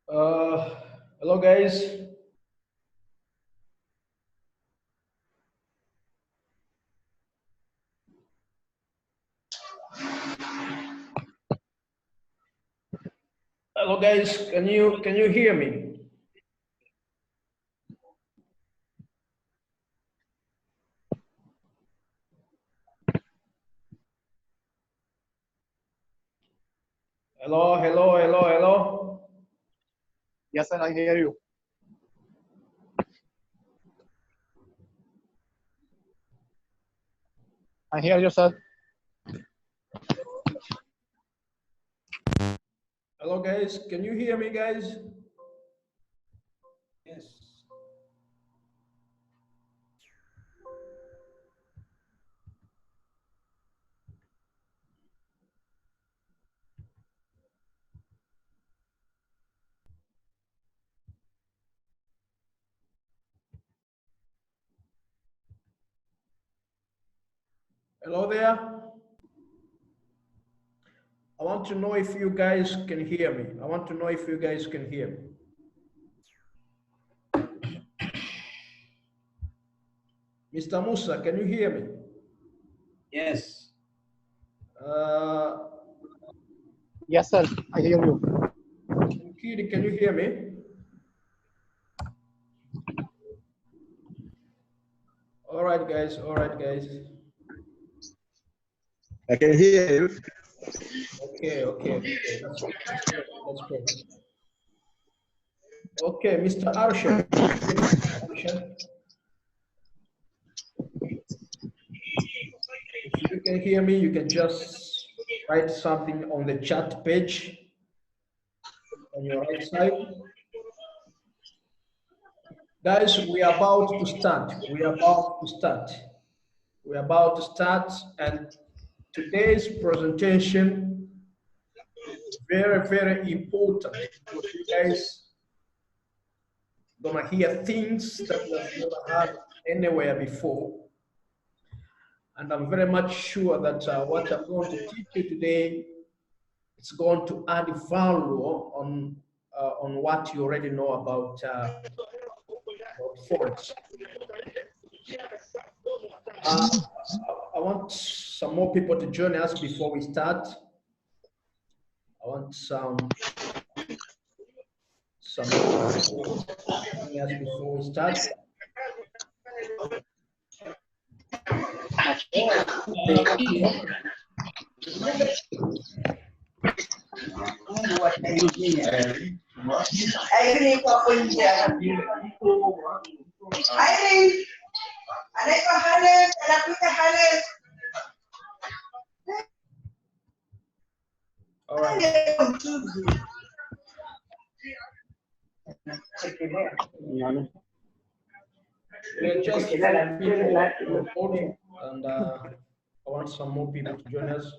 Uh, Hello guys. Hello guys. Can you hear me? Hello. Yes, sir, I hear you. I hear you, sir. Hello guys. Can you hear me, guys? Yes. Hello there. I want to know if you guys can hear me. I want to know if you guys can hear me. Mr. Musa, can you hear me? Yes. Yes, sir, I hear you. Kiri, can you hear me? All right, guys. I can hear you. Okay. That's great. Okay, Mr. Arshad. If you can hear me, you can just write something on the chat page on your right side. Guys, we are about to start. And today's presentation is very important because you guys gonna hear things that you have never heard anywhere before. And I'm very much sure that what I'm going to teach you today, it's going to add value on what you already know about forex. I want some more people to join us before we start. I want some more people to join us before we start. All right. We're just people and I want some more people to join us.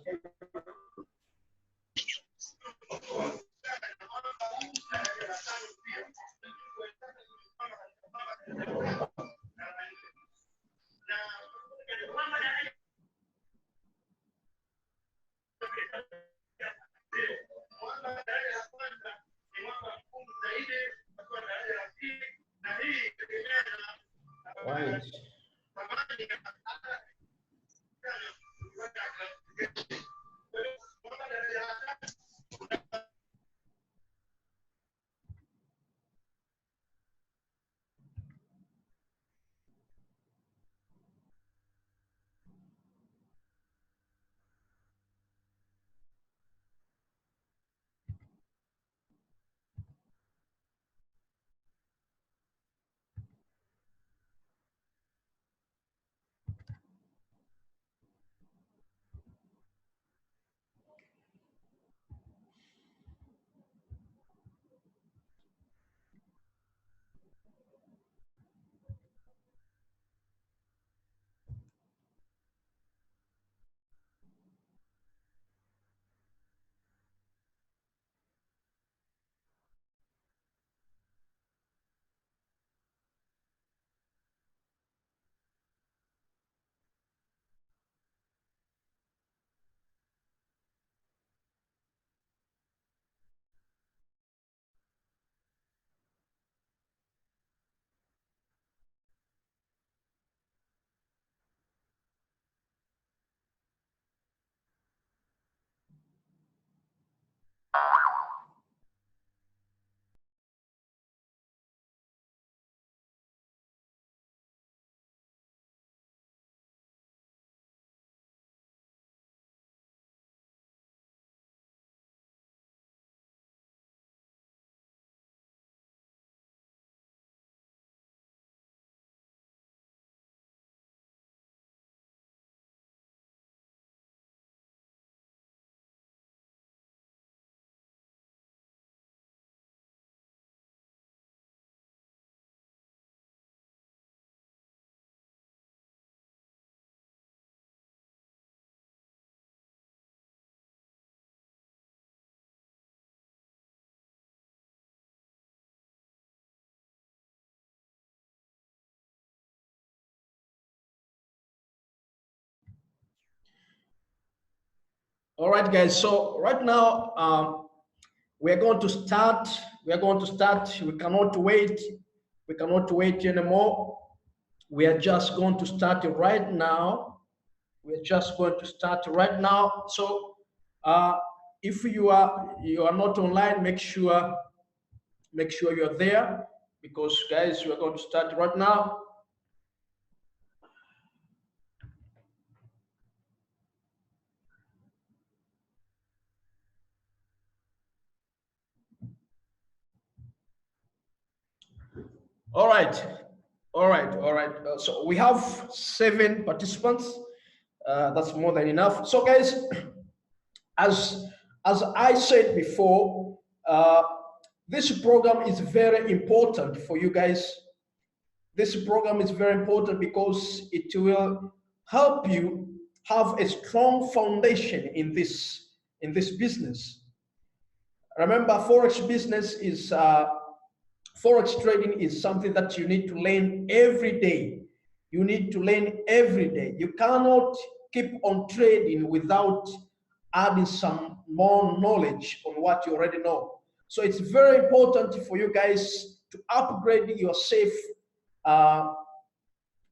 Right. All right, guys. So right now, we are going to start. We are going to start. We cannot wait. We cannot wait anymore. We are just going to start right now. We're just going to start right now. So if you are not online, make sure you're there, because guys, we're going to start right now. All right. So we have 7 participants. That's more than enough. So guys, as I said before, this program is very important for you guys. This program is very important because it will help you have a strong foundation in this business. Remember, forex business is forex trading is something that you need to learn every day. You need to learn every day. You cannot keep on trading without adding some more knowledge on what you already know. So it's very important for you guys to upgrade yourself on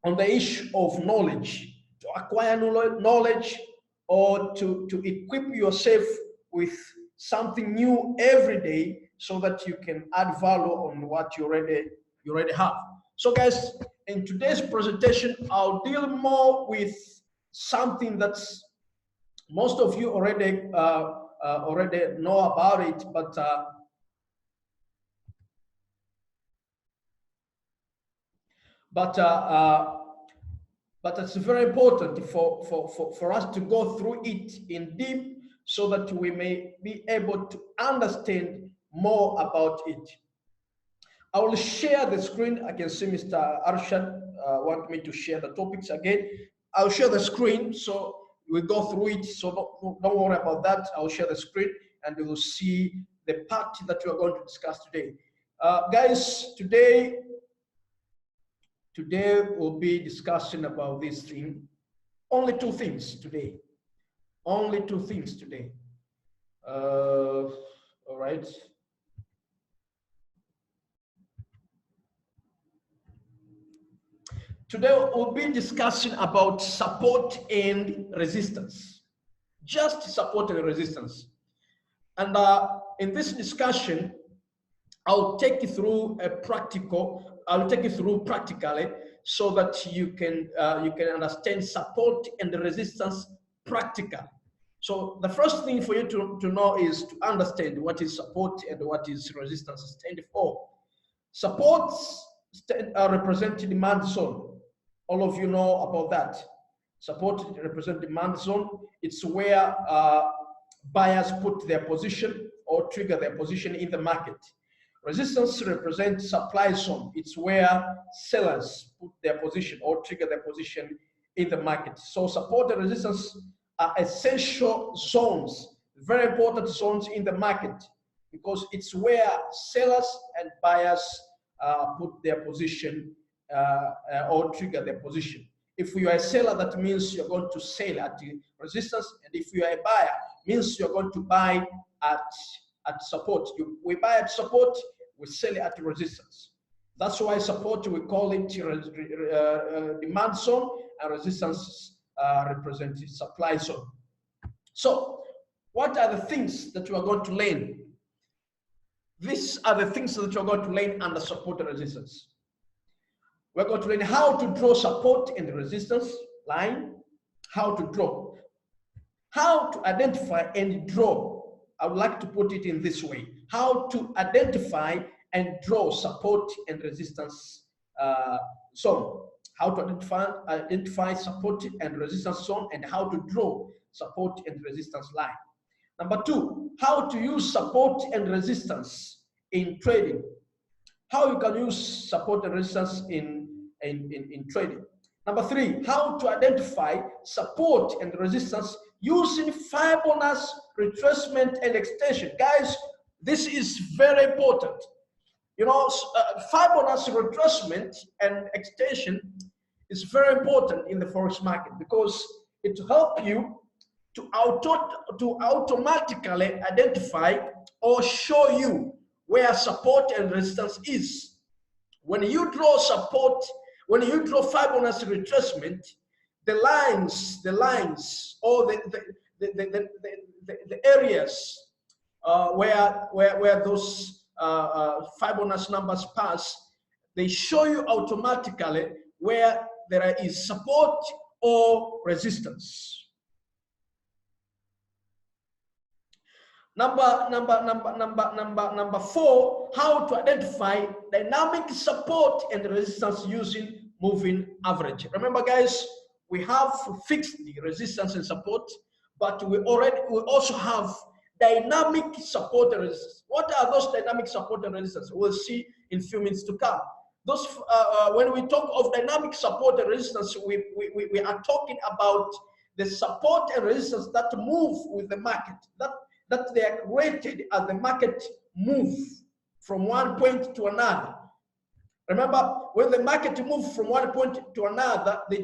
the issue of knowledge, to acquire knowledge, or to equip yourself with something new every day, so that you can add value on what you already have. So guys, in today's presentation, I'll deal more with something that's most of you already know about it, but it's very important for us to go through it in deep, so that we may be able to understand more about it. I will share the screen. I can see Mr. Arshad want me to share the topics again. I'll share the screen, so we go through it. So don't worry about that. I'll share the screen, and you will see the part that we are going to discuss today. Guys, today we'll be discussing about this thing. Only 2 things today. Only 2 things today. All right. Today we'll be discussing about support and resistance. Just support and resistance. And in this discussion, I'll take you through practically, so that you can understand support and resistance practically. So the first thing for you to know is to understand what is support and what is resistance stand for. Supports represent demand zone. All of you know about that. Support represent demand zone. It's where buyers put their position or trigger their position in the market. Resistance represents supply zone. It's where sellers put their position or trigger their position in the market. So support and resistance are essential zones, very important zones in the market, because it's where sellers and buyers put their position or trigger their position. If you are a seller, that means you're going to sell at the resistance, and if you are a buyer, means you're going to buy at support. We buy at support, we sell it at resistance. That's why support, we call it demand zone, and resistance represents supply zone. So what are the things that you are going to learn? These are the things that you're going to learn under support and resistance. We're going to learn how to draw support and resistance line, how to draw, how to identify and draw. I would like to put it in this way: how to identify and draw support and resistance zone. How to identify support and resistance zone, and how to draw support and resistance line. Number 2, how to use support and resistance in trading. How you can use support and resistance in trading. Number 3, how to identify support and resistance using Fibonacci retracement and extension. Guys, this is very important. You know, Fibonacci retracement and extension is very important in the forex market, because it helps you to automatically identify or show you where support and resistance is. When you draw support, when you draw Fibonacci retracement, the lines, or the areas where those Fibonacci numbers pass, they show you automatically where there is support or resistance. Number 4, how to identify dynamic support and resistance using moving average. Remember, guys, we have fixed the resistance and support, but we also have dynamic support and resistance. What are those dynamic support and resistance? We'll see in a few minutes to come. Those when we talk of dynamic support and resistance, we are talking about the support and resistance that move with the market, that they are created as the market moves from one point to another. Remember, when the market moves from one point to another, they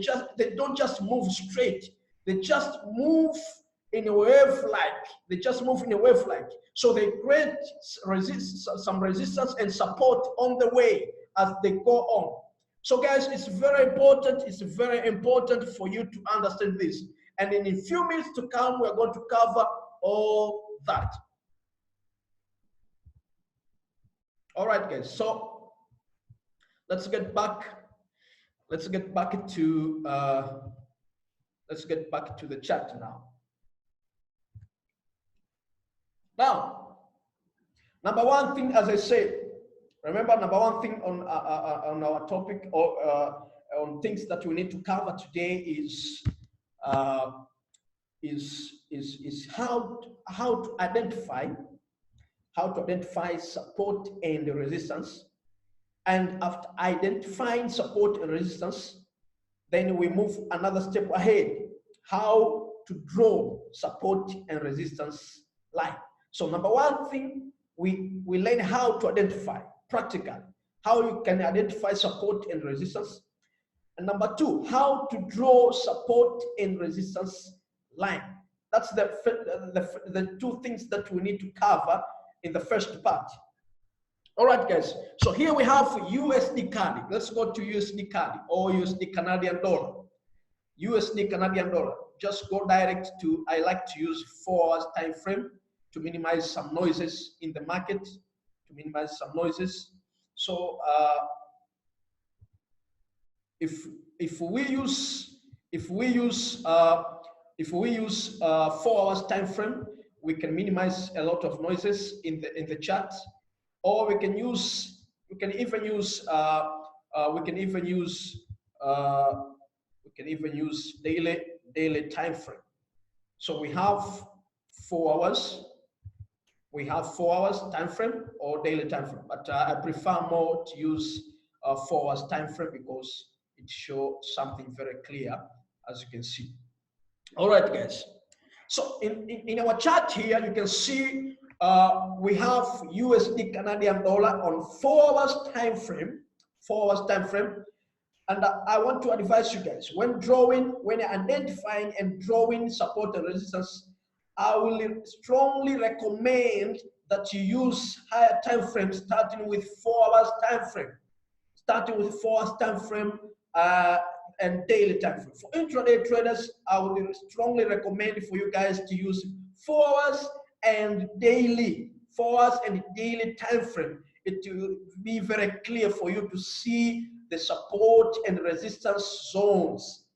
don't just move straight. They just move in a wave-like. They just move in a wave-like. So they create some resistance and support on the way as they go on. So guys, it's very important. It's very important for you to understand this. And in a few minutes to come, we're going to cover all that. All right, guys. So let's get back to the chat now. Now, number one thing, as I said, remember, number one thing on our topic, or on things that we need to cover today is how to identify support and resistance. And after identifying support and resistance, then we move another step ahead, how to draw support and resistance line. So number one thing, we learn how to identify, practical, how you can identify support and resistance. And number 2, how to draw support and resistance line. That's the 2 things that we need to cover in the first part. All right, guys. So here we have USD CAD. Let's go to USD CAD or USD Canadian dollar. USD Canadian dollar. Just go direct to, I like to use 4 hours time frame to minimize some noises in the market, So if we use 4 hours time frame, we can minimize a lot of noises in the chart, or we can even use daily time frame. So we have 4 hours. We have 4 hours time frame or daily time frame, but I prefer more to use 4 hours time frame because it shows something very clear, as you can see. All right, guys. So in our chart here, you can see we have USD Canadian dollar on 4 hours time frame. 4 hours time frame. And I want to advise you guys, when identifying and drawing support and resistance, I will strongly recommend that you use higher time frames, starting with 4 hours time frame. And daily time frame. For intraday traders, I would strongly recommend for you guys to use 4 hours and daily time frame. It will be very clear for you to see the support and resistance zones.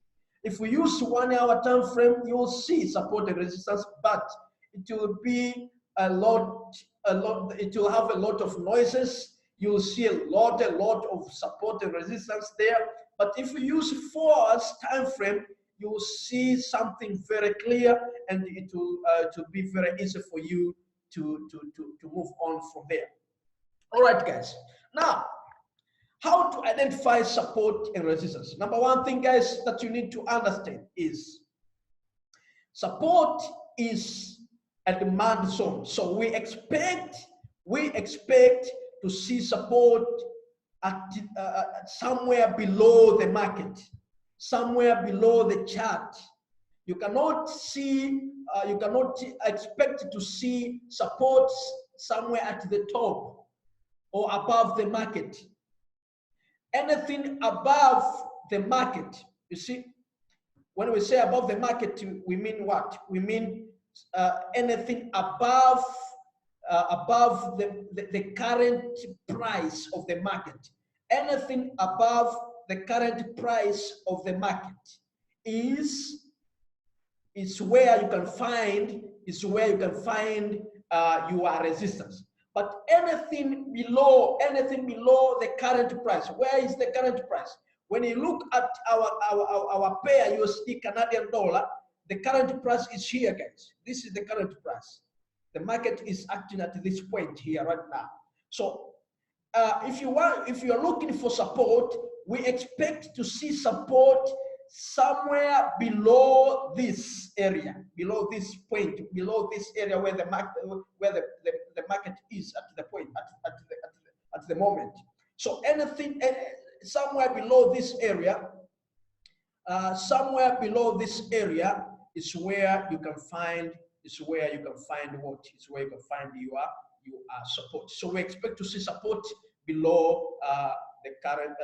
If we use 1 hour time frame, you will see support and resistance, but it will be it will have a lot of noises. You will see a lot of support and resistance there. But if you use 4 hours time frame, you will see something very clear, and it will be very easy for you to move on from there. All right, guys. Now, how to identify support and resistance? Number one thing, guys, that you need to understand is support is a demand zone. So we expect to see support at somewhere below the market, somewhere below the chart. You cannot see, you cannot expect to see support somewhere at the top or above the market. Anything above the market, you see, when we say above the market, we mean what? We mean anything above the current price of the market. Anything above the current price of the market is where you can find your resistance. But anything below the current price, where is the current price? When you look at our pair USD Canadian dollar, the current price is here, guys. This is the current price. The market is acting at this point here right now. So if you're looking for support, we expect to see support somewhere below this area, below this point, below this area where the market is at the point at the moment. So anything somewhere below this area, is where you can find your support. So we expect to see support below the current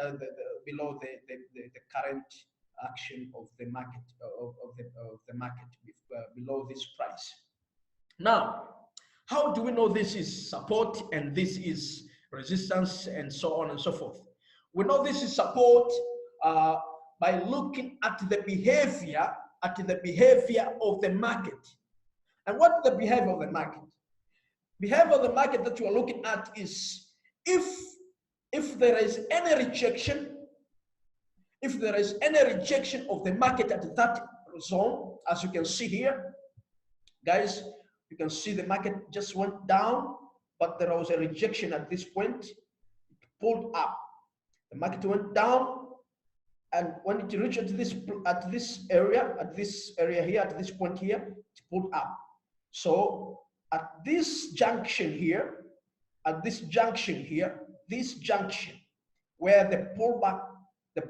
the current action of the market below this price. Now, how do we know this is support and this is resistance and so on and so forth? We know this is support by looking at the behavior of the market. And what is the behavior of the market? Behavior of the market that you are looking at is if there is any rejection, of the market at that zone, as you can see here, guys, you can see the market just went down, but there was a rejection at this point. It pulled up. The market went down, and when it reached this area here, at this point here, it pulled up. So at this junction here, where the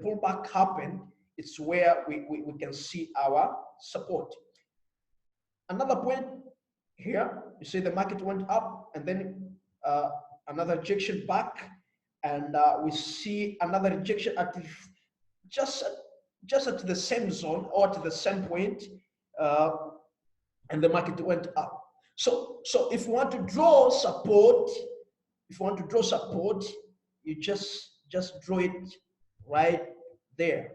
pullback happened, it's where we can see our support. Another point here, you see the market went up and then another rejection back, and we see another rejection at just at the same zone or at the same point, and the market went up. So if you want to draw support, you just draw it right there,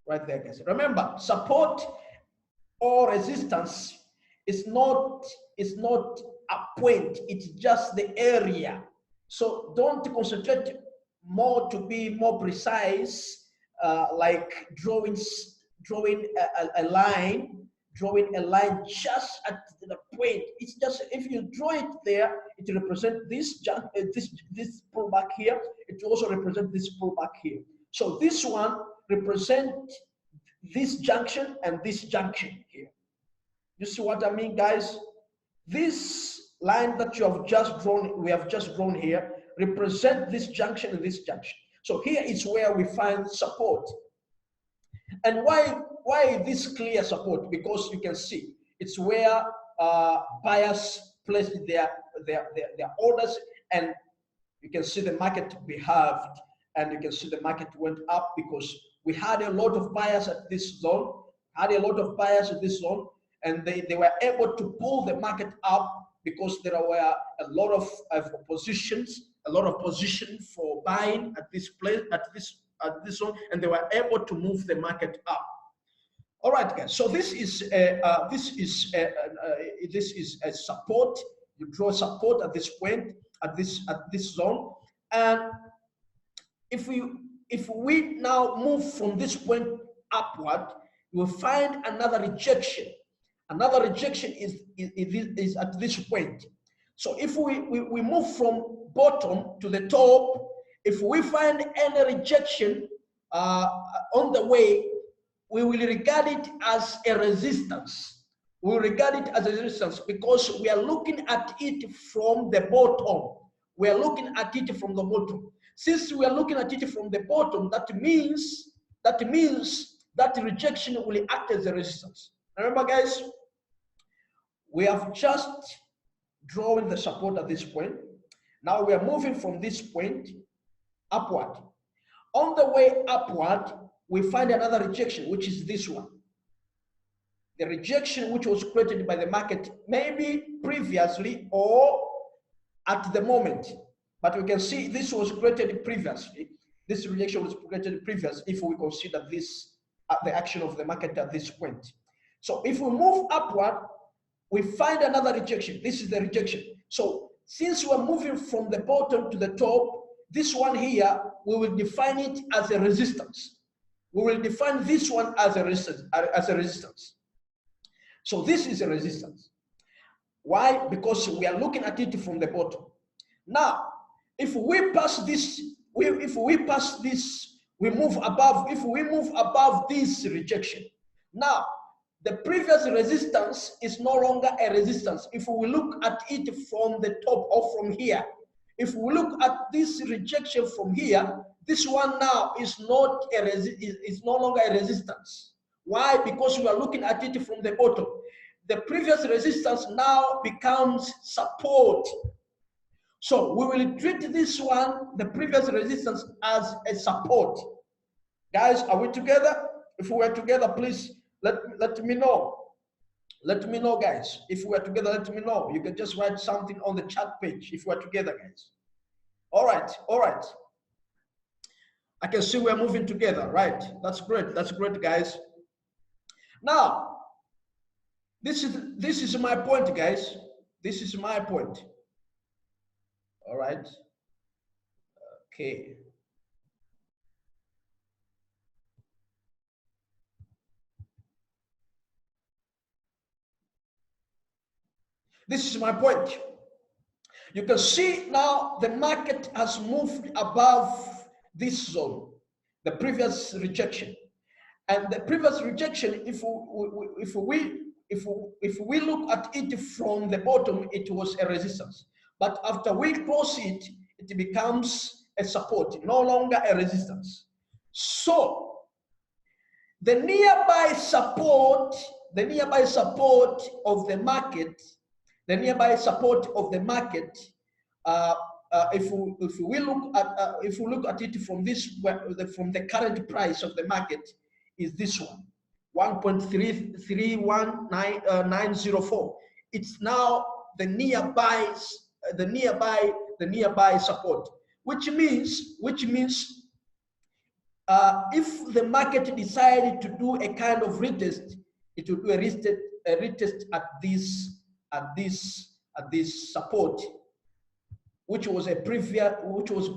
guys. Remember, support or resistance is not a point, it's just the area. So don't concentrate more to be more precise, like drawing a line just at the point. It's just, if you draw it there, it represents this pullback here. It also represents this pullback here. So this one represents this junction and this junction here. You see what I mean, guys? This line that we have just drawn here, represent this junction and this junction. So here is where we find support. And why this clear support? Because you can see it's where buyers placed their orders, and you can see the market behaved, and you can see the market went up because we had a lot of buyers at this zone, and they were able to pull the market up because there were a lot of positions for buying at this place, at this zone, and they were able to move the market up. All right, guys. So this is a support. You draw support at this point, at this zone, and if we now move from this point upward, you will find another rejection. Another rejection is at this point. So if we move from bottom to the top, if we find any rejection on the way, we will regard it as a resistance. We will regard it as a resistance because we are looking at it from the bottom. We are looking at it from the bottom. Since we are looking at it from the bottom, that means that rejection will act as a resistance. Remember, guys, we have just drawn the support at this point. Now we are moving from this point upward. On the way upward, we find another rejection, which is this one. The rejection which was created by the market, maybe previously or at the moment. But we can see this was created previously. This rejection was created previously if we consider this the action of the market at this point. So if we move upward, we find another rejection. This is the rejection. So since we're moving from the bottom to the top, this one here, we will define it as a resistance. We will define this one as a resistance. So this is a resistance. Why? Because we are looking at it from the bottom. Now, if we pass this, we move above. If we move above this rejection, now the previous resistance is no longer a resistance. If we look at it from the top or from here, if we look at this rejection from here, this one now is not a is no longer a resistance. Why? Because we are looking at it from the bottom. The previous resistance now becomes support. So we will treat this one, the previous resistance, as a support. Guys, are we together? If we are together, please let me know. Let me know, guys. If we are together, let me know. You can just write something on the chat page if we are together, guys. All right, all right. I can see we're moving together, right? That's great, guys. Now, this is my point, guys. This is my point. All right. Okay. This is my point. You can see now the market has moved above this zone, the previous rejection. And the previous rejection, if we look at it from the bottom, it was a resistance. But after we cross it, it becomes a support, no longer a resistance. So the nearby support of the market, if we look at it from from the current price of the market, is this one, 1.331904. It's now the nearby support, which means if the market decided to do a kind of retest, it will do a retest at this support, which was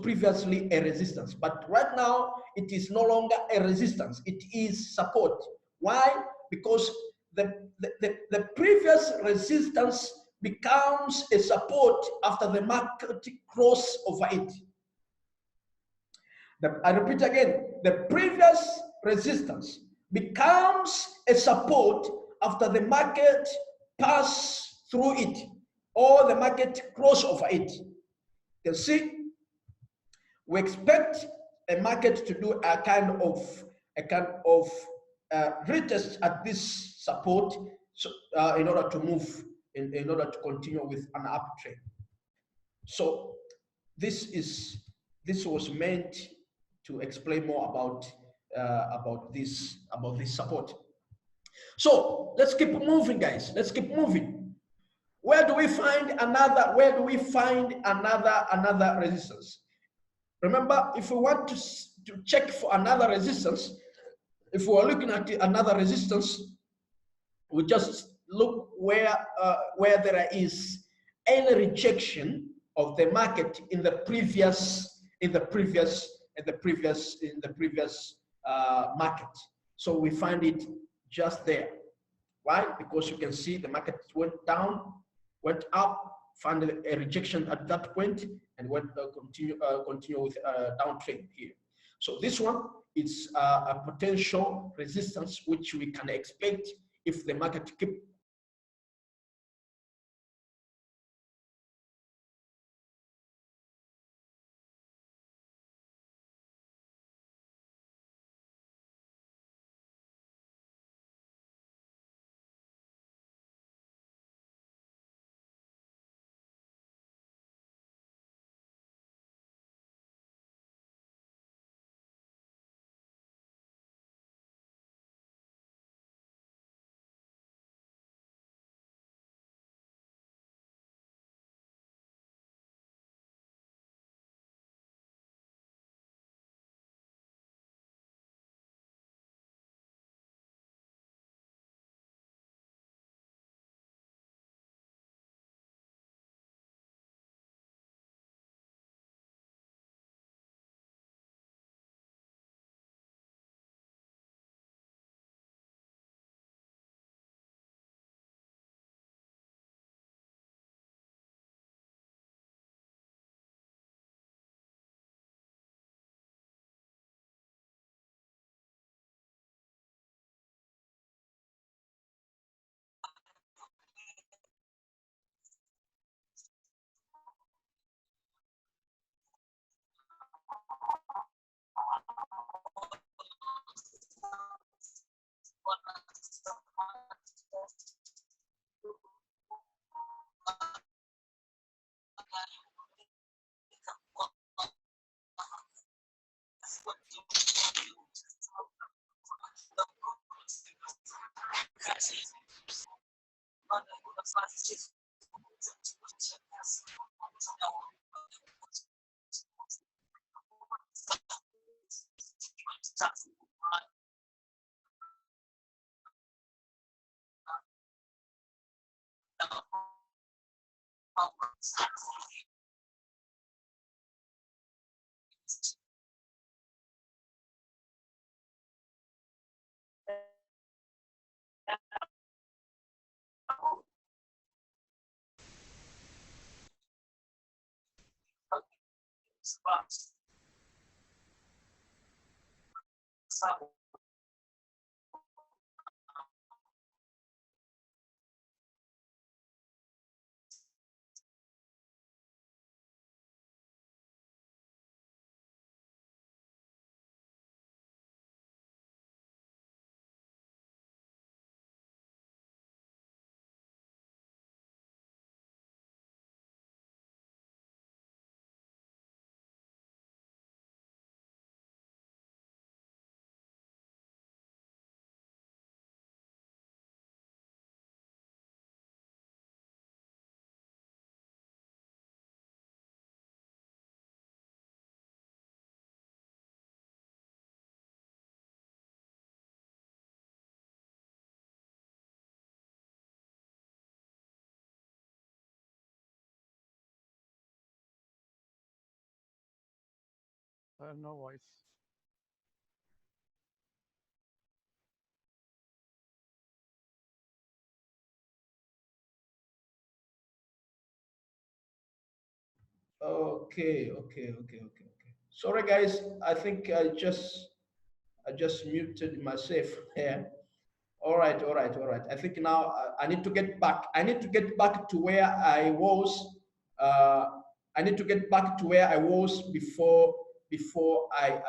previously a resistance. But right now it is no longer a resistance, it is support. Why? Because the previous resistance becomes a support after the market cross over it. I repeat again, the previous resistance becomes a support after the market pass through it or the market cross over it. You see, we expect a market to do a kind of retest at this support, so, in order to move, in order to continue with an uptrend. So this was meant to explain more about this support. So let's keep moving, guys. Let's keep moving. Where do we find another resistance? Remember, if we want to check for another resistance, if we are looking at another resistance, we just look where there is any rejection of the market in the previous market. So we find it just there. Why? Because you can see the market went down, went up, found a rejection at that point, and went continue with downtrend here. So this one is a potential resistance which we can expect if the market keep I have no voice. Okay. Sorry guys, I think I just muted myself here. All right. I think now I need to get back. I need to get back to where I was. Uh, I need to get back to where I was before I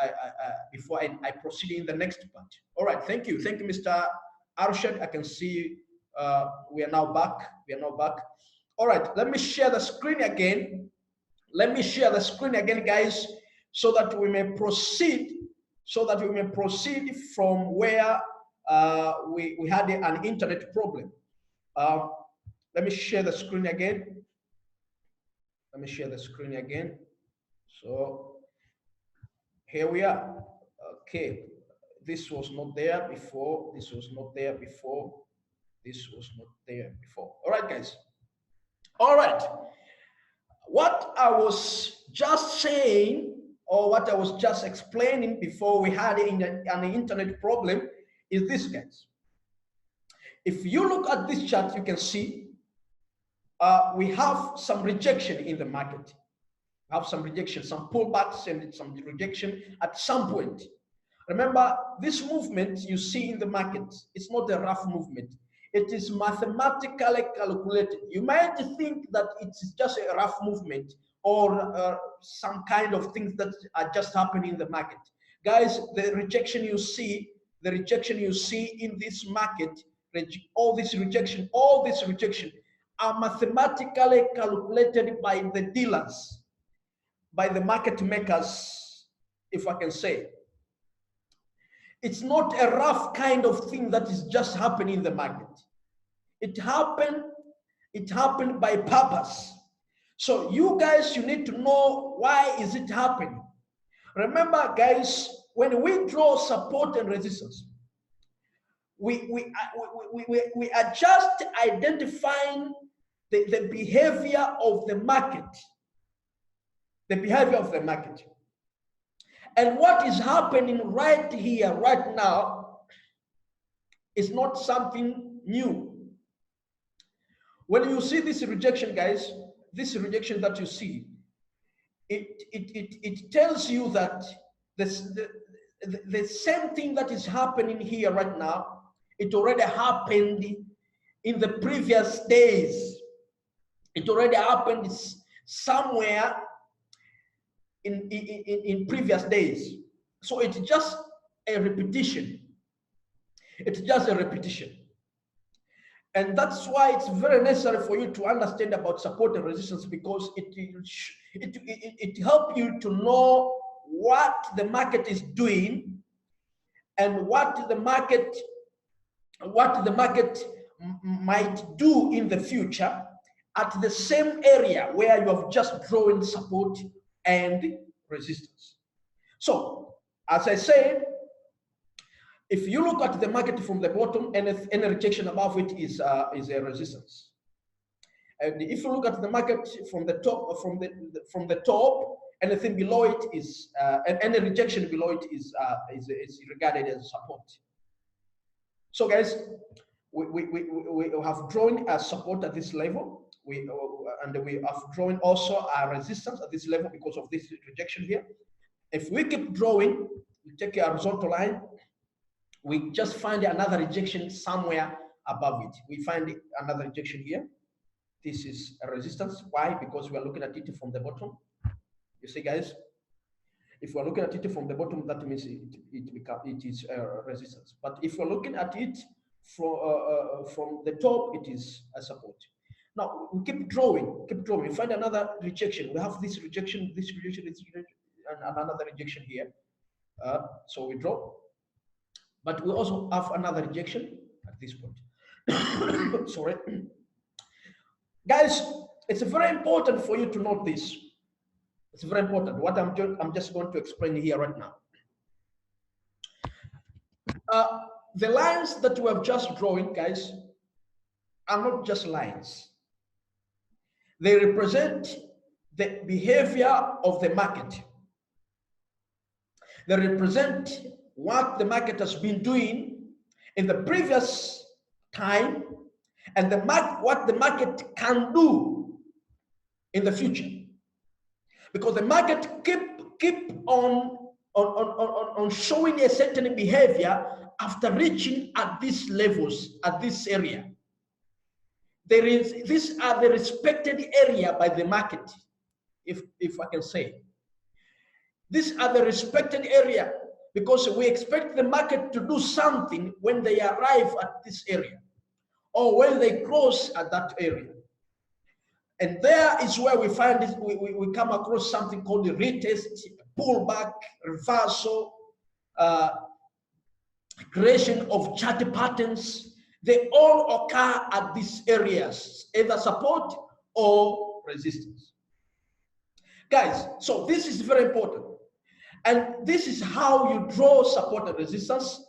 proceed in the next part. All right. Thank you, Mr. Arshad. I can see we are now back. All right. Let me share the screen again. Guys, so that we may proceed. From where we had an internet problem. Let me share the screen again. So here we are. Okay, this was not there before. All right, guys. All right. What I was just saying, or what I was just explaining before we had an internet problem, is this, guys. If you look at this chart, you can see we have some rejection in the market. We have some rejection, some pullbacks and some rejection at some point. Remember, this movement you see in the market, it's not a rough movement. It is mathematically calculated. You might think that it's just a rough movement or some kind of things that are just happening in the market. Guys, the rejection you see in this market, all this rejection are mathematically calculated by the dealers, by the market makers, if I can say. It's not a rough kind of thing that is just happening in the market. It happened by purpose. So you guys, you need to know why is it happening. Remember, guys, when we draw support and resistance, we are just identifying the behavior of the market. And what is happening right here, right now, is not something new. When you see this rejection, guys, this rejection that you see, it tells you that the same thing that is happening here right now, it already happened in the previous days. It already happened somewhere in previous days. So it's just a repetition. And that's why it's very necessary for you to understand about support and resistance, because it helps you to know what the market is doing and what the market might do in the future at the same area where you have just drawn support and resistance. So, as I said, if you look at the market from the bottom, any rejection above it is a resistance. And if you look at the market from the top, from the top, anything below it is any rejection below it is regarded as support. So, guys, we have drawn a support at this level. And we have drawn also a resistance at this level because of this rejection here. If we keep drawing, we take a horizontal line, we just find another rejection somewhere above it. We find another rejection here. This is a resistance. Why? Because we are looking at it from the bottom. You see, guys, if we're looking at it from the bottom, that means it is a resistance. But if we're looking at it from the top, it is a support. Now we keep drawing, We find another rejection. We have this rejection, and another rejection here. So we draw, but we also have another rejection at this point. Sorry, guys, it's very important for you to note this. It's very important. What I'm just going to explain here right now. The lines that we have just drawn, guys, are not just lines. They represent the behavior of the market. They represent what the market has been doing in the previous time and what the market can do in the future. Because the market keep on showing a certain behavior after reaching at these levels, at this area. These are the respected area by the market, if I can say. These are the respected area because we expect the market to do something when they arrive at this area or when they cross at that area. And there is where we find it, we come across something called the retest, pullback, reversal, creation of chart patterns. They all occur at these areas, either support or resistance. Guys, so this is very important. And this is how you draw support and resistance.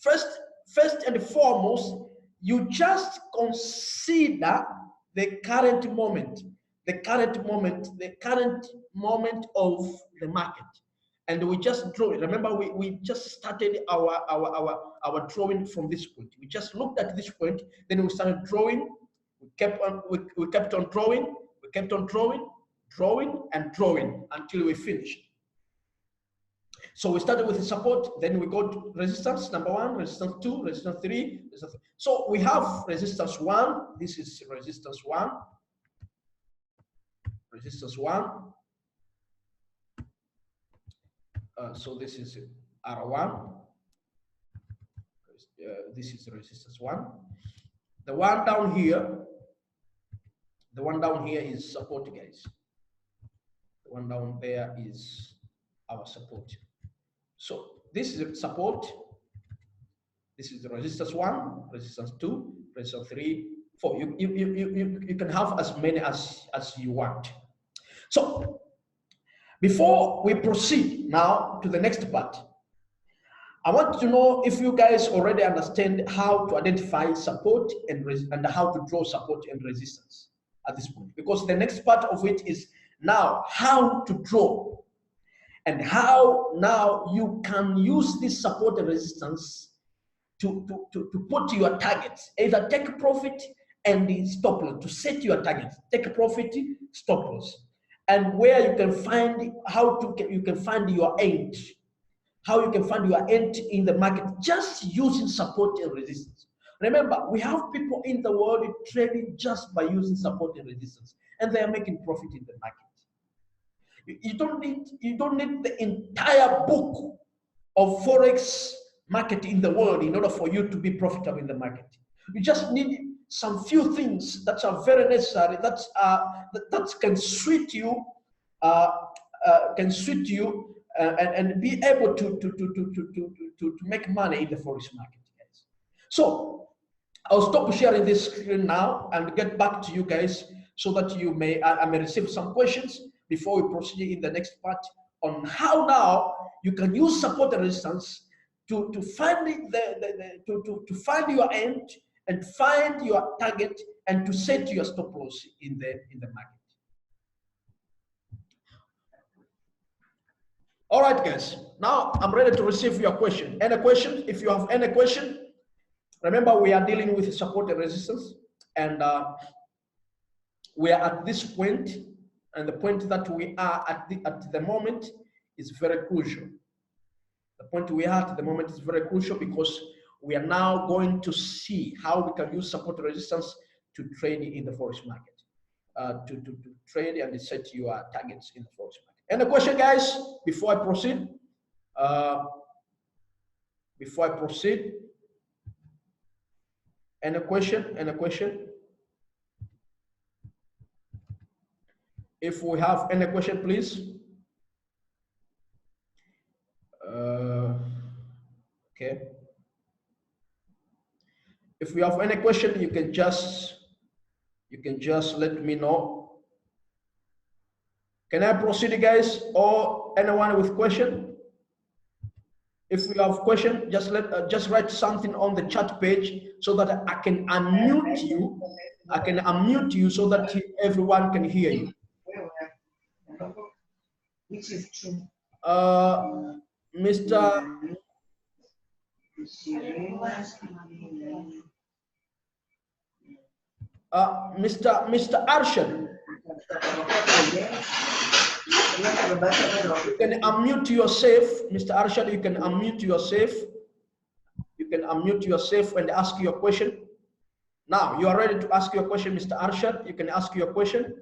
First and foremost, you just consider the current moment of the market. And we just draw it. Remember, we just started our drawing from this point. We just looked at this point, then we started drawing. We kept on drawing until we finished. So we started with the support, then we go to resistance, number 1, resistance 2, resistance 3, resistance 3. So we have resistance 1, this is resistance 1, resistance 1. So this is R1, this is resistance 1. The one down here is support, guys. The one down there is our support. So this is support. This is the resistance 1, resistance 2, resistance 3, 4. You can have as many as you want. So before we proceed now to the next part, I want to know if you guys already understand how to identify support and how to draw support and resistance at this point. Because the next part of it is now how to draw. And how now you can use this support and resistance to put your targets, either take profit and stop loss, to set your targets, take profit, stop loss, and where you can find you can find your end, how you can find your end in the market just using support and resistance. Remember, we have people in the world trading just by using support and resistance, and they are making profit in the market. You don't need the entire book of forex market in the world in order for you to be profitable in the market. You just need some few things that are very necessary, that can suit you, and be able to make money in the forex market, guys. So I'll stop sharing this screen now and get back to you guys so that you may I may receive some questions before we proceed in the next part on how now you can use support and resistance to find to find your end and find your target and to set your stop loss in the market. All right, guys. Now I'm ready to receive your question. Any question? If you have any question, remember we are dealing with support and resistance, and we are at this point, and the point that we are at the moment is very crucial. The point we are at the moment is very crucial because we are now going to see how we can use support and resistance to trade in the forex market, to trade and set your targets in the forex market. Any question, guys, before I proceed? Before I proceed, any question? Any question? If we have any question, please. Okay. If you have any question, you can just let me know. Can I proceed, guys, or anyone with question? If you have question, just write something on the chat page so that I can unmute you. I can unmute you so that everyone can hear you. Which is true. Mr. Arshad, you can unmute yourself. Mr. Arshad, you can unmute yourself. You can unmute yourself and ask your question. Now, you are ready to ask your question, Mr. Arshad. You can ask your question.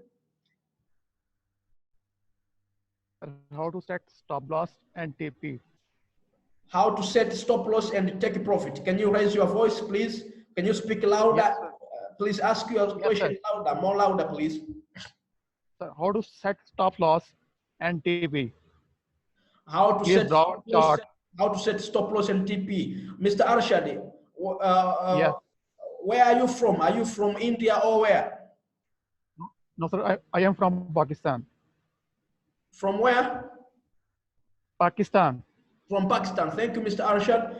How to set stop loss and TP? How to set stop loss and take profit. Can you raise your voice, please? Can you speak louder? Yes, please ask your question louder, more louder, please. Sir, how to set stop loss and TP? How to set stop loss, how to set stop loss and TP. Mr. Arshad, yes. Where are you from? Are you from India or where? No, sir, I am from Pakistan. From where? Pakistan. From Pakistan. Thank you, Mr. Arshad.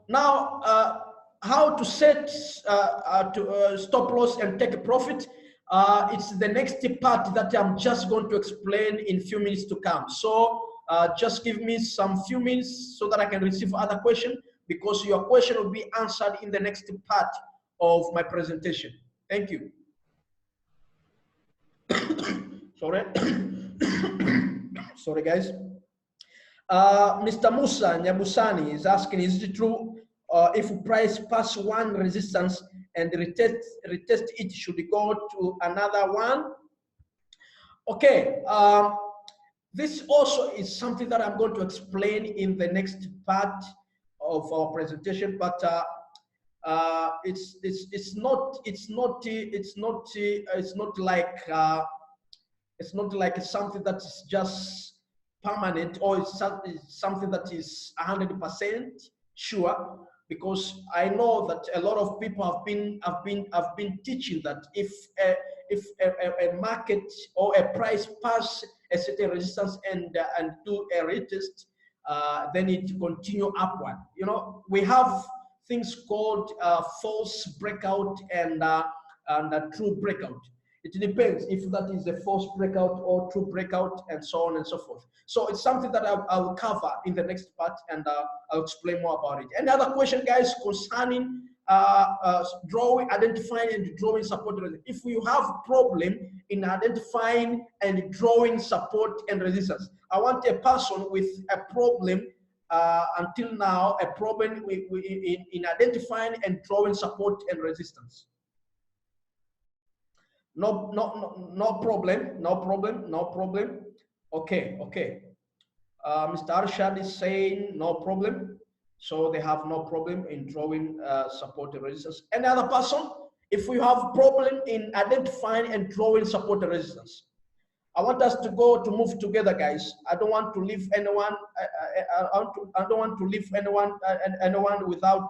Now, how to set stop loss and take a profit? It's the next part that I'm just going to explain in few minutes to come. So just give me some few minutes so that I can receive other questions, because your question will be answered in the next part of my presentation. Thank you. Sorry. Sorry, guys. Mr. Musa Nyabusani is asking, is it true if price pass one resistance and retest it, should it go to another one? Okay. This also is something that I'm going to explain in the next part of our presentation, but it's not like something that is just permanent, or it's something that is 100% sure, because I know that a lot of people have been teaching that if a market or a price pass a certain resistance and do a retest, then it continue upward. You know, we have things called false breakout and a true breakout. It depends if that is a false breakout or true breakout, and so on and so forth. So it's something that I will cover in the next part, and I'll explain more about it. Any other question, guys, concerning drawing, identifying and drawing support? If you have problem in identifying and drawing support and resistance, I want a person with a problem until now, a problem in identifying and drawing support and resistance. No problem. Okay. Mr. Arshad is saying no problem. So they have no problem in drawing support and resistance. Any other person? If we have problem in identifying and drawing support and resistance, I want us to move together, guys. I don't want to leave anyone. I don't want to leave anyone without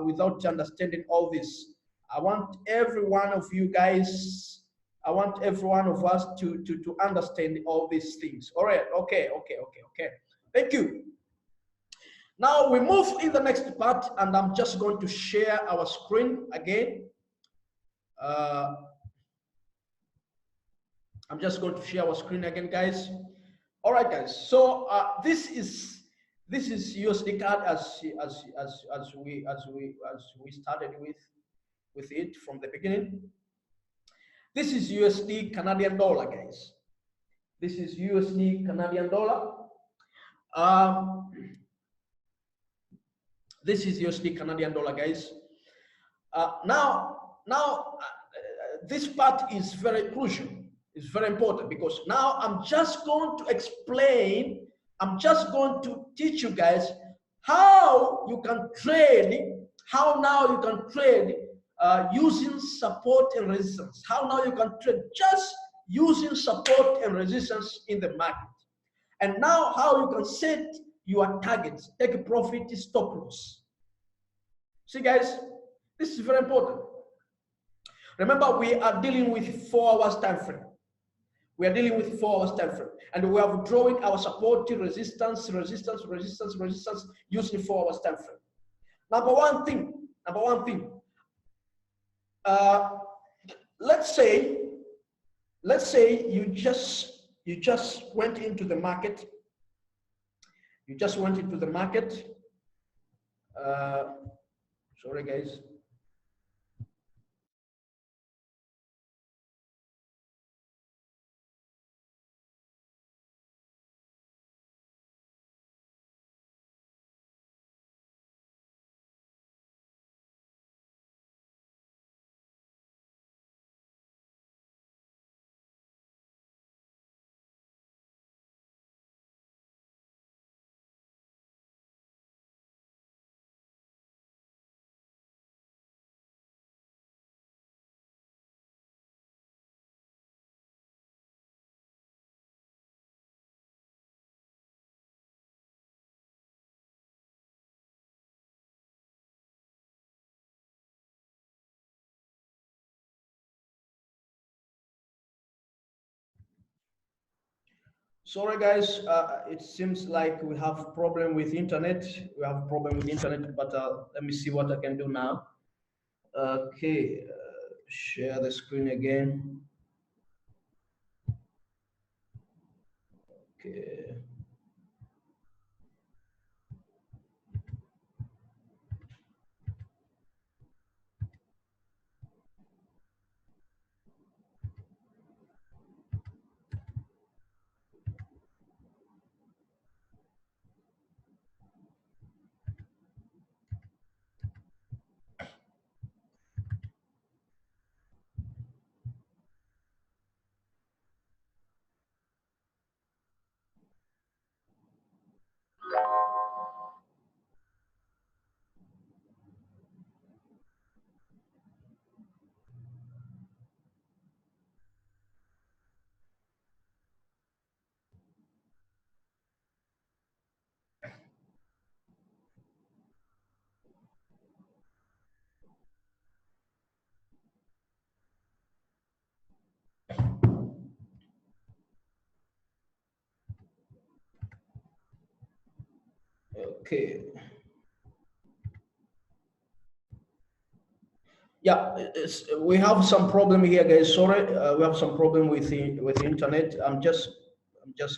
without understanding all this. I want every one of you guys, I want every one of us to understand all these things. All right, okay. Thank you. Now we move in the next part, and I'm just going to share our screen again. I'm just going to share our screen again, guys. All right, guys. So this is USD card as we started with it from the beginning. This is USD Canadian dollar, guys. This is USD Canadian dollar. This is USD Canadian dollar, guys. This part is very crucial. It's very important because now I'm just going to explain, I'm just going to teach you guys how you can trade, how now you can trade using support and resistance. How now you can trade just using support and resistance in the market. And now how you can set your targets, take a profit, stop loss. See guys, this is very important. Remember, we are dealing with 4 hours time frame. We are dealing with 4 hours time frame, and we are drawing our support, resistance using 4 hours time frame. Number one thing. Let's say you just went into the market. You just went into the market. Sorry, guys. Sorry guys, it seems like we have problem with internet. We have problem with internet, but let me see what I can do now. Okay, share the screen again. Okay. Okay. Yeah, we have some problem here, guys. Sorry, we have some problem with the internet. I'm just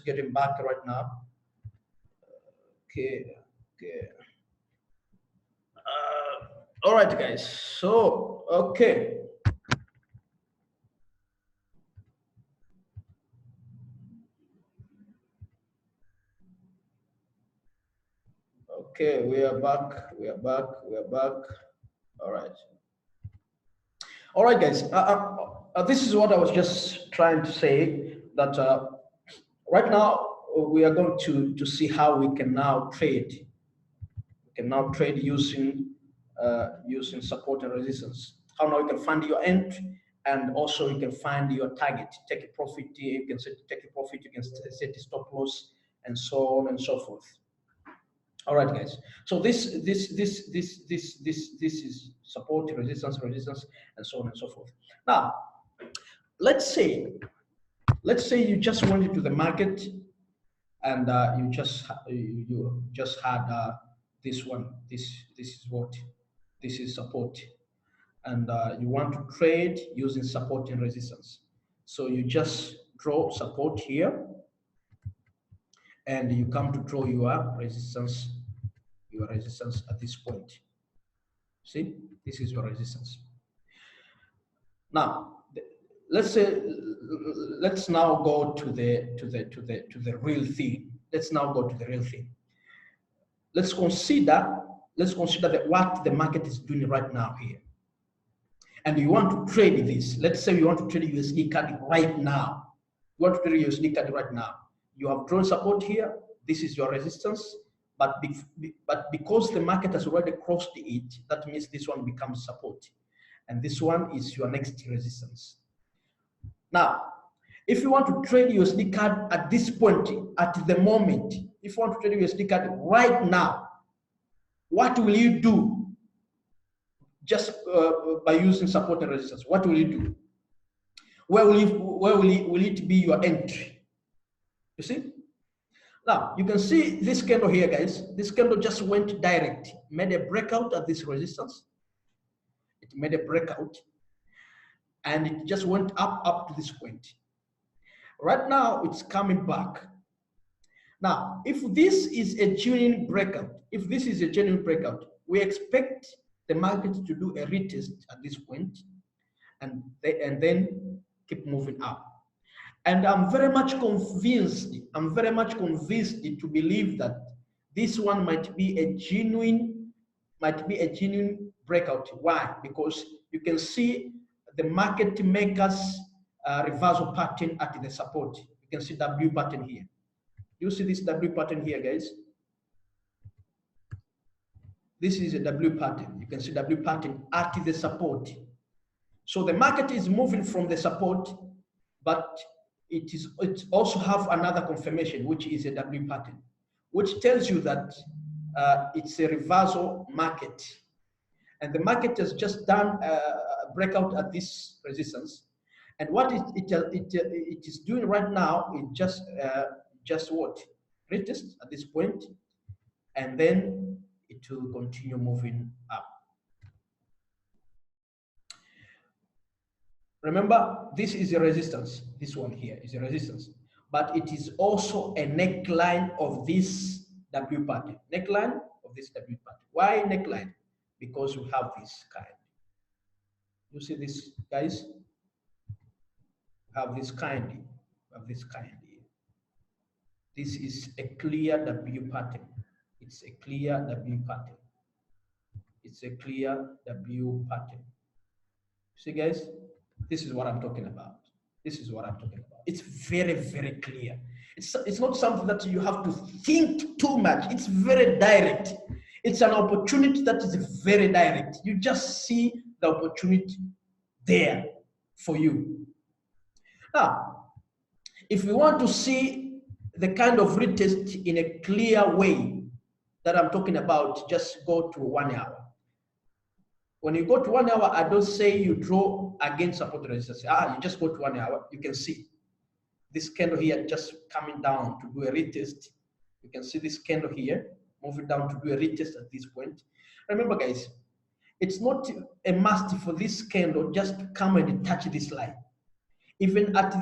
getting back right now. Okay. All right, guys. So okay. Okay, we are back. All right. All right, guys. This is what I was just trying to say, that right now we are going to see how we can now trade. We can now trade using using support and resistance. How now you can find your entry, and also you can find your target. Take a profit. You can take a profit. You can set a stop loss, and so on and so forth. All right, guys. So this is support, resistance, and so on and so forth. Now, let's say you just went into the market and you just had this one. This is what this is support, and you want to trade using support and resistance. So you just draw support here, and you come to draw your resistance at this point. See, this is your resistance. Now, let's now go to the real thing. Let's now go to the real thing. Let's consider what the market is doing right now here. And you want to trade this. Let's say you want to trade USD CAD right now. You want to trade USD CAD right now. You have drawn support here. This is your resistance. But because the market has already crossed it, that means this one becomes support. And this one is your next resistance. Now, if you want to trade USD CAD at this point, at the moment, if you want to trade USD CAD right now, what will you do? Just by using support and resistance, what will you do? Where will it be your entry? You see? Now, you can see this candle here, guys. This candle just went direct, made a breakout at this resistance. It made a breakout, and it just went up to this point. Right now, it's coming back. Now, if this is a genuine breakout, we expect the market to do a retest at this point, and then keep moving up. And I'm very much convinced to believe that this one might be a genuine breakout. Why? Because you can see the market makers reversal pattern at the support. You can see W pattern here. You see this W pattern here, guys? This is a W pattern. You can see W pattern at the support. So the market is moving from the support, but it also have another confirmation, which is a W pattern, which tells you that it's a reversal market. And the market has just done a breakout at this resistance. And what it is doing right now is just what? Retest at this point, and then it will continue moving up. Remember, this is a resistance. This one here is a resistance, but it is also a neckline of this W pattern. Neckline of this W pattern. Why neckline? Because we have this kind. You see this, guys? We have this kind. We have this kind here. This is a clear W pattern. It's a clear W pattern. It's a clear W pattern. See, guys? This is what I'm talking about. This is what I'm talking about. It's very, very clear. It's not something that you have to think too much. It's very direct. It's an opportunity that is very direct. You just see the opportunity there for you. Now, if we want to see the kind of retest in a clear way that I'm talking about, just go to 1 hour. When you go to 1 hour, I don't say you draw against support resistance. You just go to 1 hour. You can see this candle here just coming down to do a retest. You can see this candle here moving down to do a retest at this point. Remember, guys, it's not a must for this candle just to come and touch this line. Even at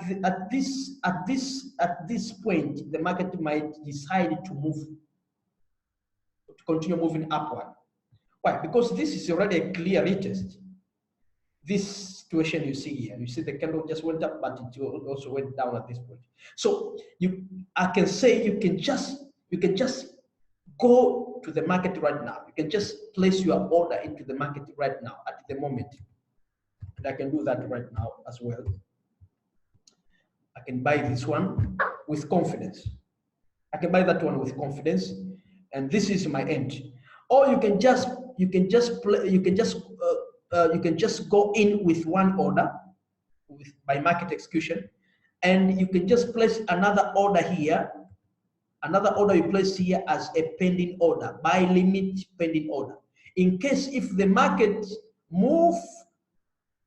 this point, the market might decide to move, to continue moving upward. Why? Because this is already a clear retest. This situation you see here, you see the candle just went up, but it also went down at this point. So I can say you can just go to the market right now. You can just place your order into the market right now at the moment. And I can do that right now as well. I can buy this one with confidence. I can buy that one with confidence, and this is my end. Or you can just go in with one order by market execution, and you can just place another order here Another order you place here as a pending order, buy limit pending order. In case if the market move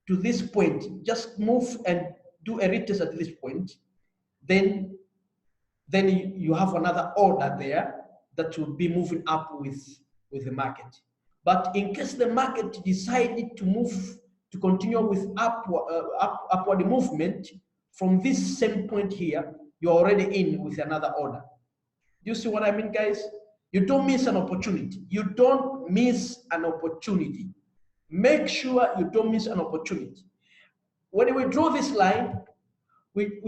to this point, just move and do a retest at this point, then you have another order there that will be moving up with the market. But in case the market decided to move, to continue with upward movement from this same point here, you're already in with another order. Do you see what I mean, guys? You don't miss an opportunity. You don't miss an opportunity. Make sure you don't miss an opportunity. When we draw this line, we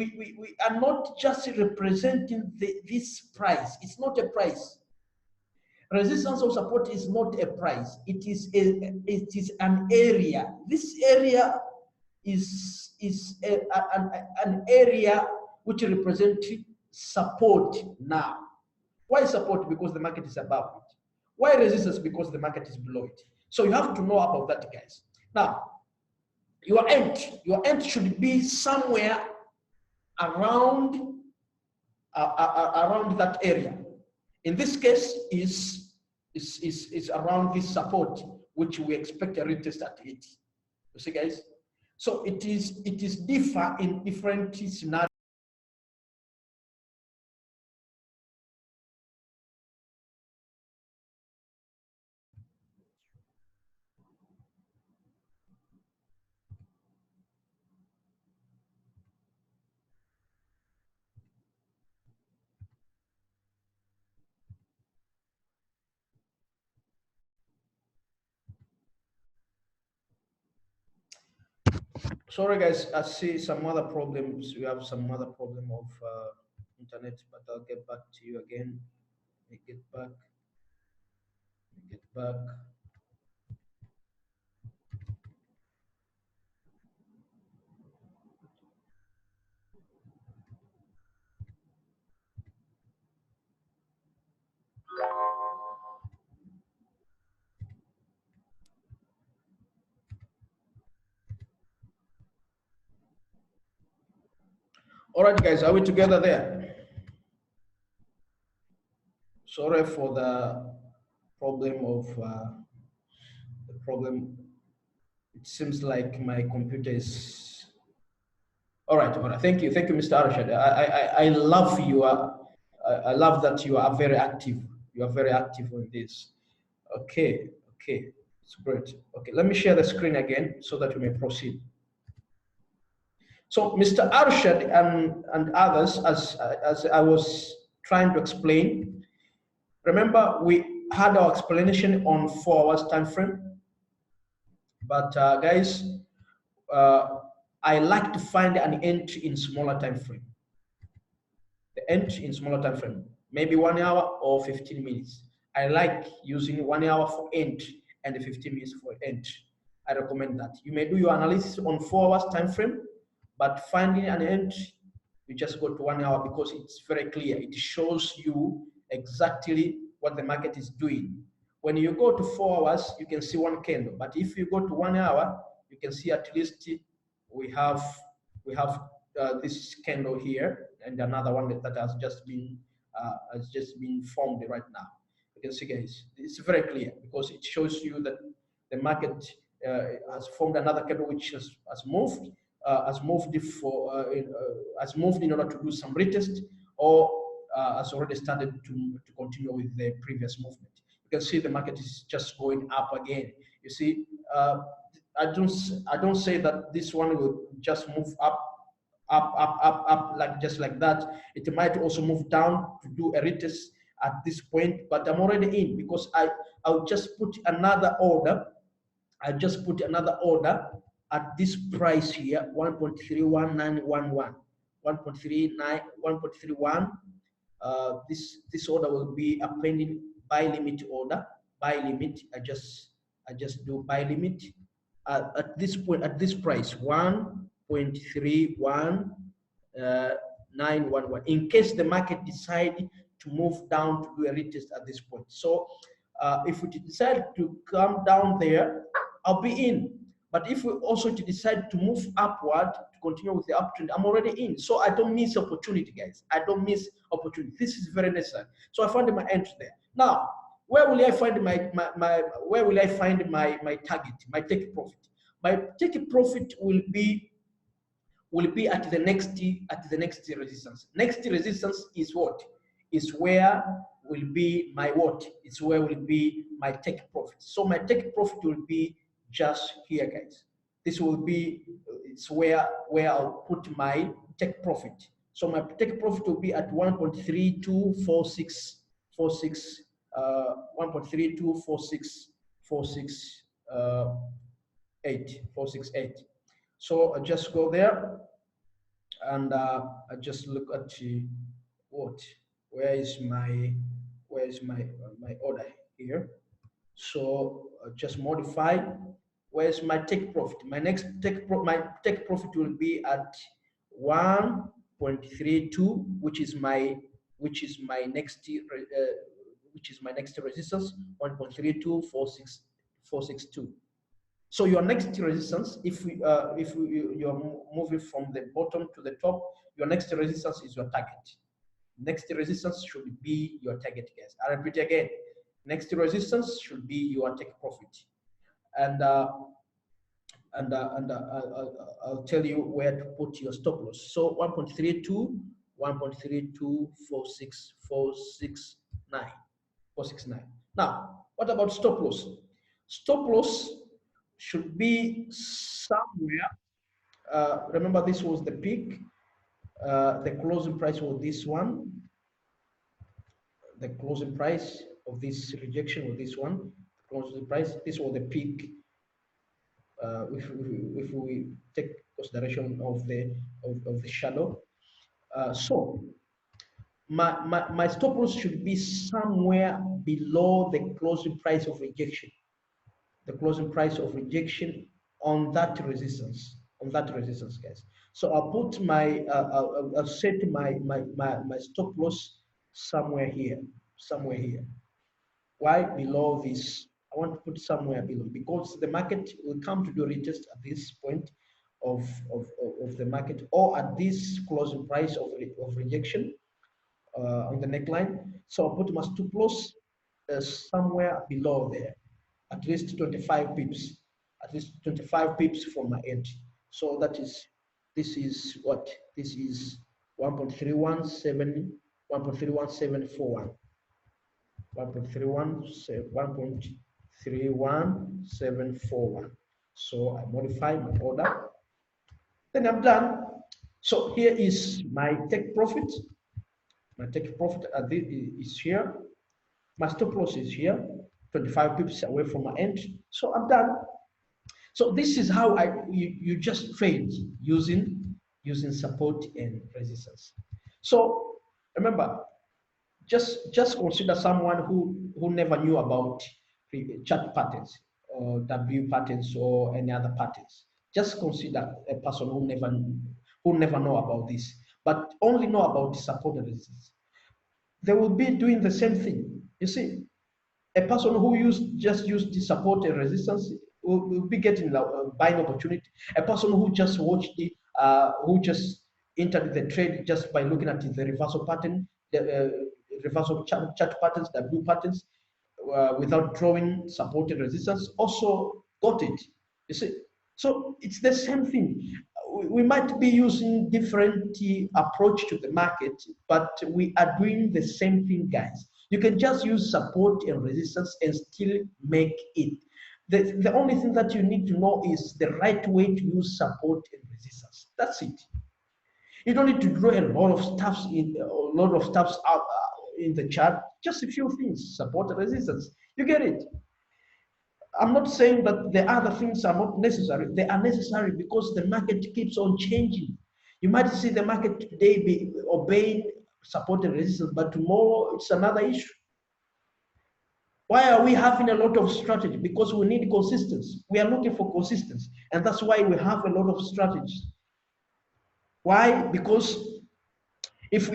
are not just representing this price. It's not a price. Resistance or support is not a price. It is an area. This area is an area which represents support now. Why support? Because the market is above it. Why resistance? Because the market is below it. So you have to know about that, guys. Now, your end should be somewhere around that area. In this case, is around this support, which we expect a retest at 80. You see, guys. So it is differ in different scenarios. Sorry, guys, I see some other problems. We have some other problem of internet, but I'll get back to you again. Let me get back. All right, guys, are we together there? Sorry for the problem of It seems like my computer is. All right. Thank you, Mr. Arshad. I love you. I love that you are very active. You are very active on this. Okay, it's great. Okay, let me share the screen again so that we may proceed. So, Mr. Arshad and others, as I was trying to explain, remember we had our explanation on 4 hours time frame, but guys, I like to find an entry in smaller time frame. The entry in smaller time frame, maybe 1 hour or 15 minutes. I like using 1 hour for entry and 15 minutes for entry. I recommend that. You may do your analysis on 4 hours time frame, but finding an entry, you just go to 1 hour because it's very clear. It shows you exactly what the market is doing. When you go to 4 hours, you can see one candle. But if you go to 1 hour, you can see at least we have this candle here and another one that has just been formed right now. You can see, guys, it's very clear because it shows you that the market has formed another candle which has moved in order to do some retest, or has already started to continue with the previous movement. You can see the market is just going up again. You see, I don't say that this one will just move up like just like that. It might also move down to do a retest at this point, but I'm already in because I'll just put another order. I just put another order at this price here, 1.31911, 1.31. This order will be a pending buy limit order. Buy limit. I just do buy limit at this point, at this price, 1.31911. In case the market decide to move down to do a retest at this point. So if we decide to come down there, I'll be in. But if we also decide to move upward, to continue with the uptrend, I'm already in. So I don't miss opportunity, guys. I don't miss opportunity. This is very necessary. So I found my entry there. Now, where will I find my target, my take profit? My take profit will be at the next resistance. Next resistance is what? Is where will be my what? It's where will be my take profit. So my take profit will be just here, guys. This will be, it's where I'll put my take profit. So my take profit will be at 1.324646 468. So I just go there and I just look at where is my order here. So just modify. Where's my take profit? My take profit will be at 1.32, which is my next resistance, 1.3246462. So your next resistance, if you're moving from the bottom to the top, your next resistance is your target. Next resistance should be your target, guys. I repeat again, next resistance should be your take profit, and I'll tell you where to put your stop loss. So 1.32, 469. Now, what about stop loss? Stop loss should be somewhere. Remember, this was the peak. The closing price was this one. The closing price of this rejection was this one. Closing price. This was the peak. If we take consideration of the shadow, so my stop loss should be somewhere below the closing price of rejection. The closing price of rejection on that resistance, guys. So I'll put my I'll set my stop loss somewhere here. Why below this? I want to put somewhere below, because the market will come to do retest at this point of the market, or at this closing price of rejection on the neckline. So I'll put my stop loss somewhere below there, at least 25 pips, from my end. So this is what? This is 1.31741. 1.31741. So I modify my order. Then I'm done. So here is my take profit. My take profit is here. My stop loss is here, 25 pips away from my end. So I'm done. So this is how you just trade using support and resistance. So remember, just consider someone who never knew about chart patterns or W patterns or any other patterns. Just consider a person who never know about this, but only know about support and resistance. They will be doing the same thing. You see, a person who just used the support and resistance will be getting buying opportunity. A person who just watched it, who just entered the trade just by looking at the reversal pattern, the reversal chart patterns, W patterns, without drawing support and resistance, also got it. You see, so it's the same thing. We might be using different approach to the market, but we are doing the same thing, guys. You can just use support and resistance and still make it. The only thing that you need to know is the right way to use support and resistance. That's it. You don't need to draw a lot of stuffs out in the chart. Just a few things: support and resistance. You get it. I'm not saying that the other things are not necessary. They are necessary because the market keeps on changing. You might see the market today be obeying support and resistance, but tomorrow it's another issue. Why are we having a lot of strategy? Because we need consistency. We are looking for consistency, and that's why we have a lot of strategies. Why? Because if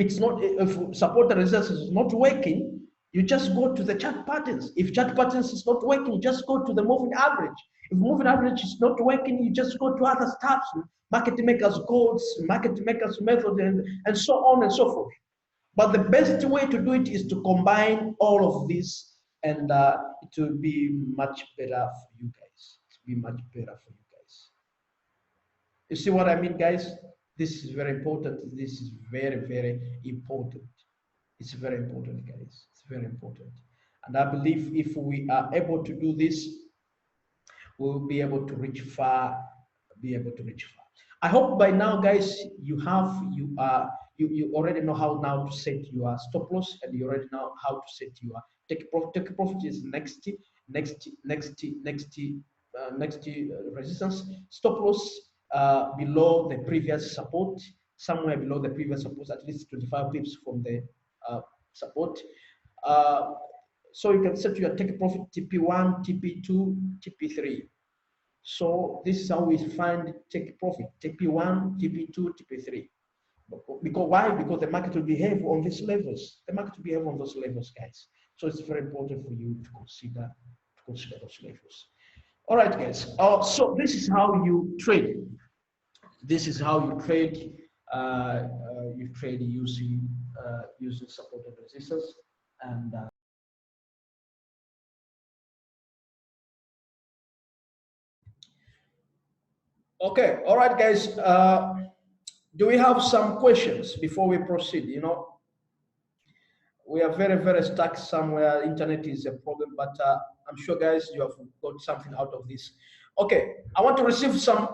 support and resistance is not working, You just go to the chart patterns. If chart patterns is not working, just go to the moving average. If moving average is not working, you just go to other stuff, market makers codes, market makers method, and so on and so forth. But the best way to do it is to combine all of this, and it will be much better for you guys. It will be much better for you guys. You see what I mean, guys? This is very important. This is very, very important. It's very important, guys. It's very important. And I believe if we are able to do this, we'll be able to reach far, I hope by now, guys, you already know how now to set your stop loss, and you already know how to set your take profit. Take profit is next resistance. Stop loss below the previous support, somewhere below the previous support, at least 25 pips from the support. So you can set your take profit TP1, TP2, TP3. So this is how we find take profit, TP1, TP2, TP3. Because why? Because the market will behave on these levels. The market will behave on those levels, guys. So it's very important for you to consider those levels. All right, guys. So this is how you trade. This is how you trade. You trade using support and resistance, and okay. All right, guys. Do we have some questions before we proceed? You know, we are very, very stuck somewhere. Internet is a problem, but I'm sure, guys, you have got something out of this. Okay, I want to receive some.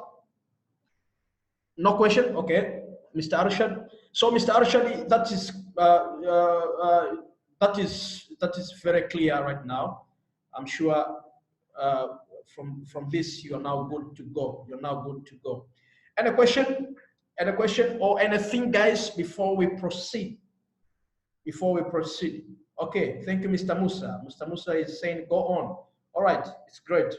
No question. Okay, Mr. Arshad. So, Mr. Arshad, that is very clear right now. I'm sure from this you are now good to go. You're now good to go. Any question? Any question or anything, guys, before we proceed? Okay, thank you, Mr. Musa. Mr. Musa is saying go on. All right, it's great.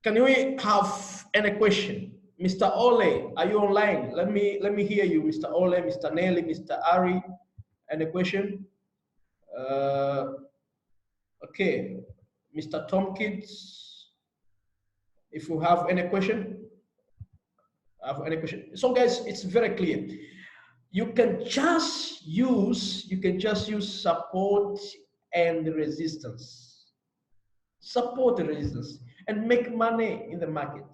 Can we have any question? Mr. Ole, are you online? Let me hear you, Mr. Ole, Mr. Nelly, Mr. Ari. Any question? Okay, Mr. Tompkins, if you have any question. So, guys, it's very clear. You can just use support and resistance. Support and resistance, and make money in the market.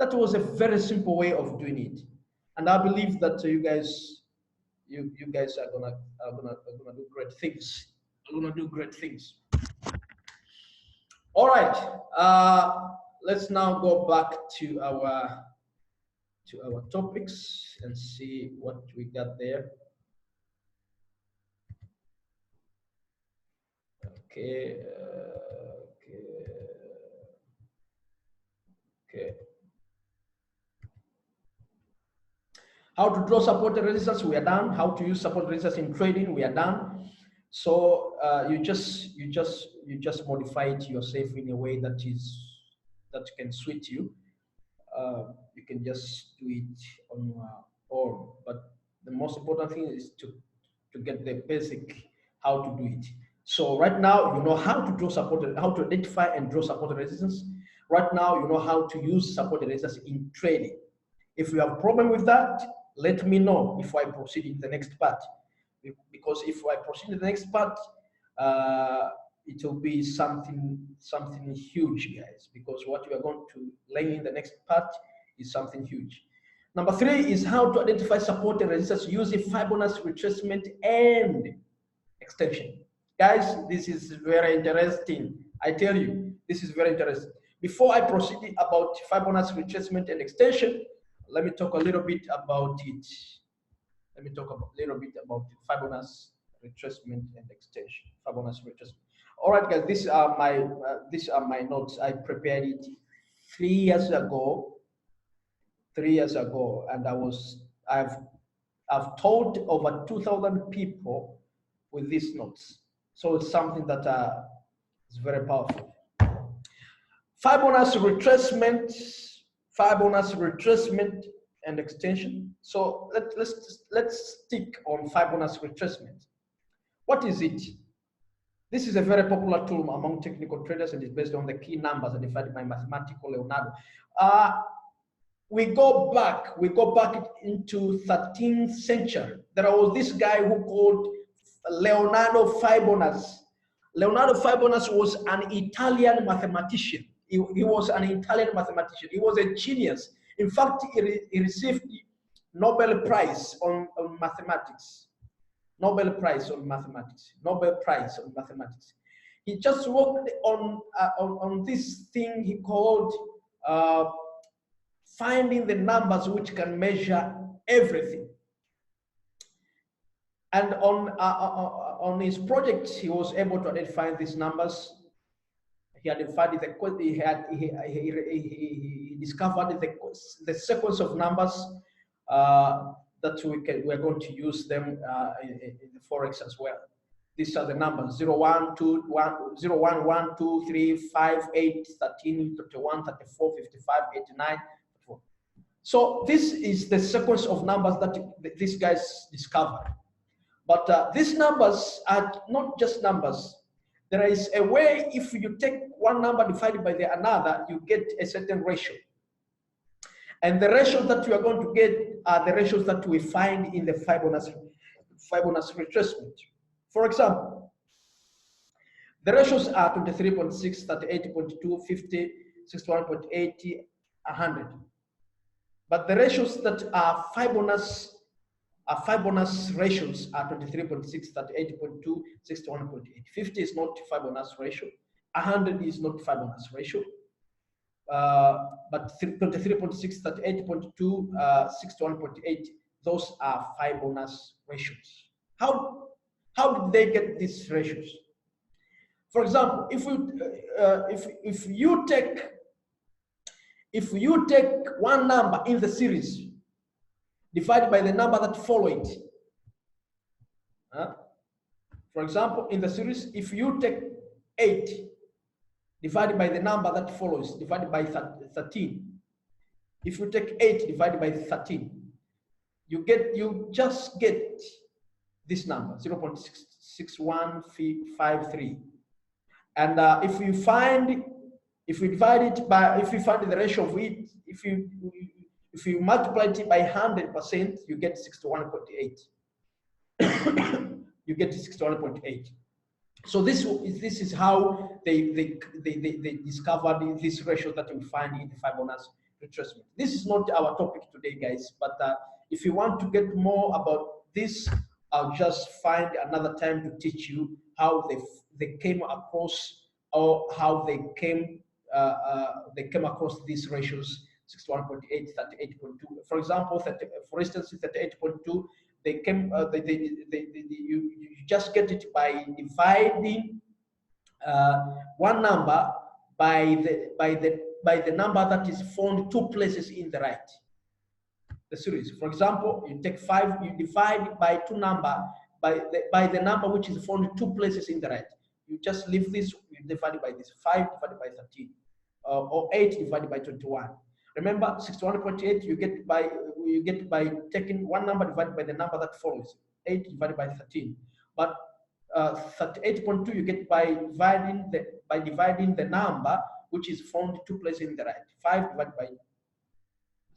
That was a very simple way of doing it, and I believe that you guys are gonna do great things. Are gonna do great things. All right, let's now go back to our topics and see what we got there. Okay. How to draw support and resistance, we are done. How to use support and resistance in trading, we are done. So you just modify it yourself in a way that can suit you. You can just do it on your own. But the most important thing is to get the basic how to do it. So right now you know how to draw support, how to identify and draw support and resistance. Right now you know how to use support and resistance in trading. If you have a problem with that, let me know if I proceed in the next part. Because if I proceed in the next part, it will be something huge, guys. Because what we are going to learn in the next part is something huge. Number 3 is how to identify support and resistance using Fibonacci retracement and extension. Guys, this is very interesting. I tell you, this is very interesting. Before I proceed about Fibonacci retracement and extension, let me talk a little bit about it. Let me talk a little bit about Fibonacci retracement and extension. Fibonacci retracement. All right, guys. These are my notes. I prepared it 3 years ago. 3 years ago, and I've taught over 2,000 people with these notes. So it's something that is very powerful. Fibonacci retracement and extension. So let's stick on Fibonacci retracement. What is it? This is a very popular tool among technical traders and is based on the key numbers identified by mathematical Leonardo. We go back into 13th century. There was this guy who called Leonardo Fibonacci. Leonardo Fibonacci was an Italian mathematician. He was an Italian mathematician. He was a genius. In fact, he received Nobel Prize on mathematics. Nobel Prize on mathematics. Nobel Prize on mathematics. He just worked on this thing he called finding the numbers which can measure everything. And on his project, he was able to identify these numbers. He identified he discovered the sequence of numbers that we're going to use them in the forex as well. These are the numbers 0, 1, 2, 1, 0, 1, 1, 2, 3, 5, 8, 13, 31, 34, 55, 89, 54. So this is the sequence of numbers that these guys discovered. But these numbers are not just numbers. There is a way, if you take one number divided by another, you get a certain ratio. And the ratios that you are going to get are the ratios that we find in the Fibonacci retracement. For example, the ratios are 23.6, 38.2, 50, 61.80, 100. But the ratios that are Fibonacci ratios are 23.6, 38.2, 61.8. 50 is not Fibonacci ratio. 100 is not Fibonacci ratio. But 23.6, 38.2, 61.8, those are Fibonacci ratios. How did they get these ratios? For example, if you take one number in the series divided by the number that follow it. For example, in the series, if you take 8 divided by the number that follows, divided by 13. If you take 8 divided by 13, you just get this number, 0.6153. And if you find the ratio of it, if you multiply it by 100%, you get 61.8. You get 61.8. So this is how they discovered this ratio that we find in the Fibonacci retracement. This is not our topic today, guys. But if you want to get more about this, I'll just find another time to teach you how they came across, or how they came across these ratios: 61.8, 38.2. For example, for instance, 38.2. They came. You just get it by dividing one number by the number that is found 2 places in the right. The series. For example, you take 5. You divide by 2 number by the number which is found 2 places in the right. You just leave this. You divide it by this. 5 divided by 13, or 8 divided by 21. Remember, 61.8 you get by taking one number divided by the number that follows, 8 divided by 13. But 38.2 you get by dividing the number which is found 2 places in the right. 5 divided by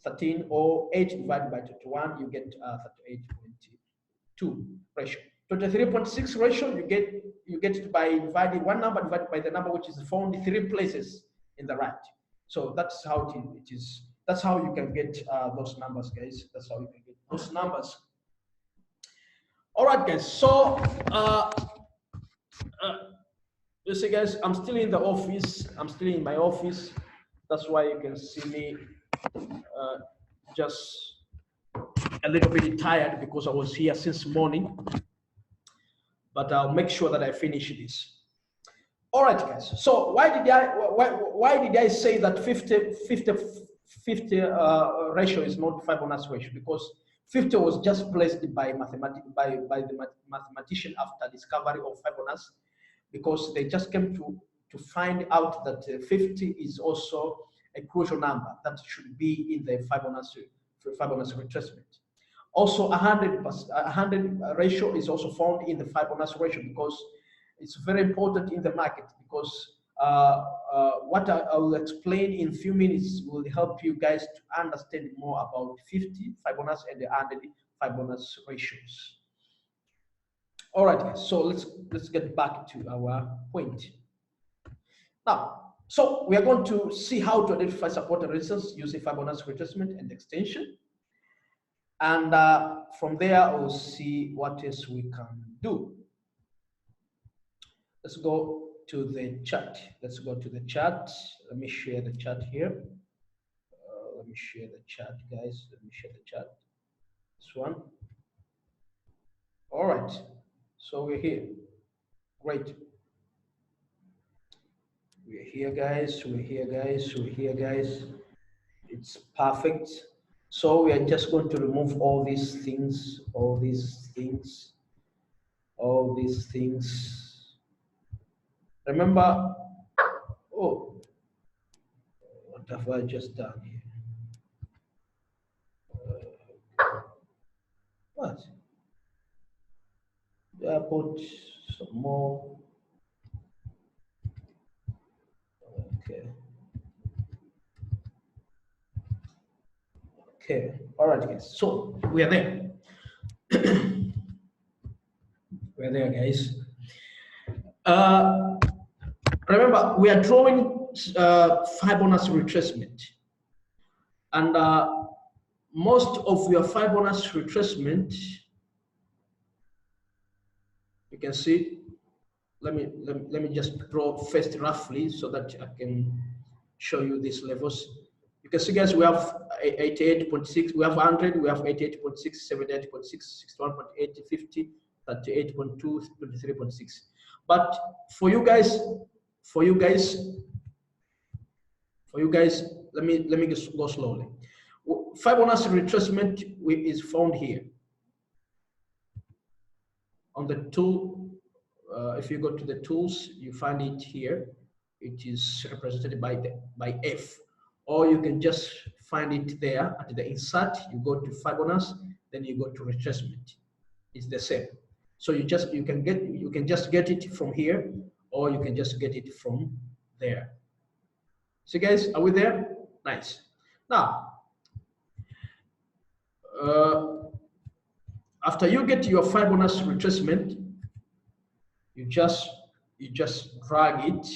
13, or 8 divided by 21, you get 38.2 ratio. 23.6 ratio you get it by dividing one number divided by the number which is found 3 places in the right. So that's how it is. That's how you can get those numbers, guys. That's how you can get those numbers. All right, guys. So you see, guys, I'm still in the office. I'm still in my office. That's why you can see me just a little bit tired, because I was here since morning. But I'll make sure that I finish this. All right, guys. So why did I say that 50 ratio is not Fibonacci ratio? Because 50 was just placed by the mathematician after discovery of Fibonacci, because they just came to find out that 50 is also a crucial number that should be in the Fibonacci Fibonacci retracement. Also, 100 ratio is also found in the Fibonacci ratio because it's very important in the market, because what I will explain in a few minutes will help you guys to understand more about 50 Fibonacci and the 100 Fibonacci ratios. All right, guys, so let's get back to our point. Now, so we are going to see how to identify support and resistance using Fibonacci retracement and extension. And from there, we'll see what else we can do. Let's go to the chart. Let's go to the chart. Let me share the chart here. Let me share the chart, guys. Let me share the chart. This one. All right. So we're here. Great. We're here, guys. We're here, guys. We're here, guys. It's perfect. So we are just going to remove all these things, all these things, all these things. Remember, oh, what have I just done here? What? I put some more. Okay. Okay. All right, guys. So we are there. We're there, guys. Remember, we are drawing Fibonacci retracement, and most of your Fibonacci retracement, you can see. Let me just draw first roughly so that I can show you these levels. You can see, guys, we have 88.6, we have 100, we have 88.6, 78.6, 61.8, 50, 38.2, 23.6. But for you guys, let me just go slowly. Fibonacci retracement is found here on the tool. If you go to the tools, you find it here. It is represented by F, or you can just find it there at the insert. You go to Fibonacci, then you go to retracement. It's the same. So you can just get it from here, or you can just get it from there. So guys, are we there? Nice. Now, after you get your Fibonacci retracement, you just drag it,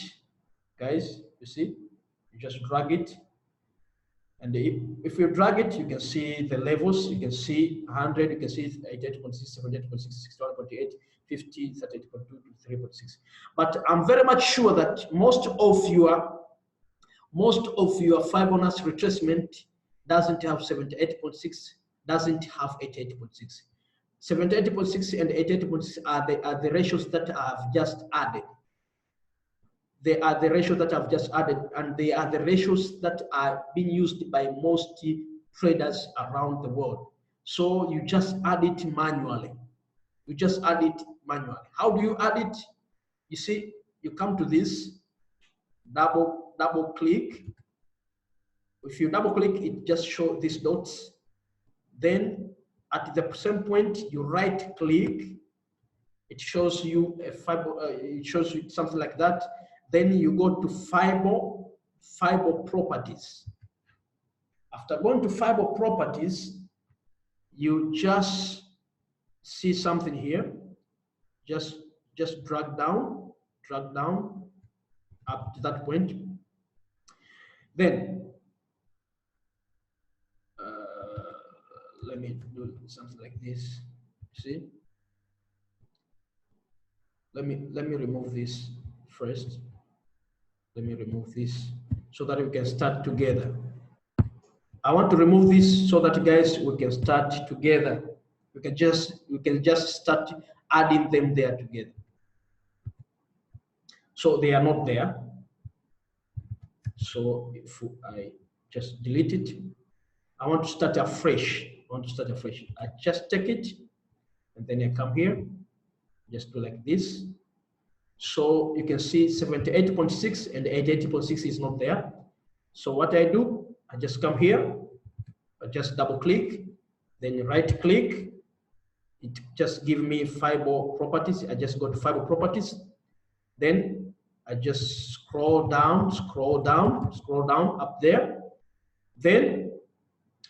guys. You see, you just drag it, and if you drag it, you can see the levels. You can see 100, you can see 88.6, 78.6, 61.8, 50, 38.2, 3.6. But I'm very much sure that most of your Fibonacci retracement doesn't have 78.6, doesn't have 88.6. 78.6 and 88.6 are the ratios that I've just added. They are the ratios that I've just added, and they are the ratios that are being used by most traders around the world. So you just add it manually. You just add it manually. How do you add it? You see, you come to this, double click. If you double click, it just shows these dots. Then at the same point, you right click. It shows you it shows you something like that. Then you go to Fibo properties. After going to Fibo properties, you just see something here. Just drag down up to that point. Then let me do something like this. See? Let me remove this first. Let me remove this so that we can start together. I want to remove this so that, guys, we can start together. We can just start adding them there together. So they are not there. So if I just delete it, I want to start afresh. I just take it, and then I come here, just do like this. So you can see 78.6 and 88.6 is not there. So what I do, I just come here, I just double click, then right click. It just give me Fibo properties. I just go to Fibo properties. Then I just scroll down up there. Then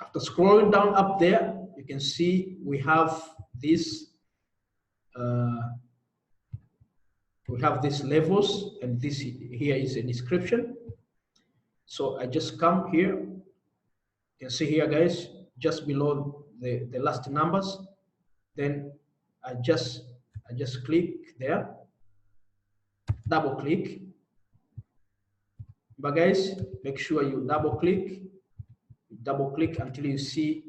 after scrolling down up there, you can see we have this. We have these levels, and this here is a description. So I just come here. You can see here, guys, just below the last numbers. Then I just click there, double click. But guys, make sure you double click until you see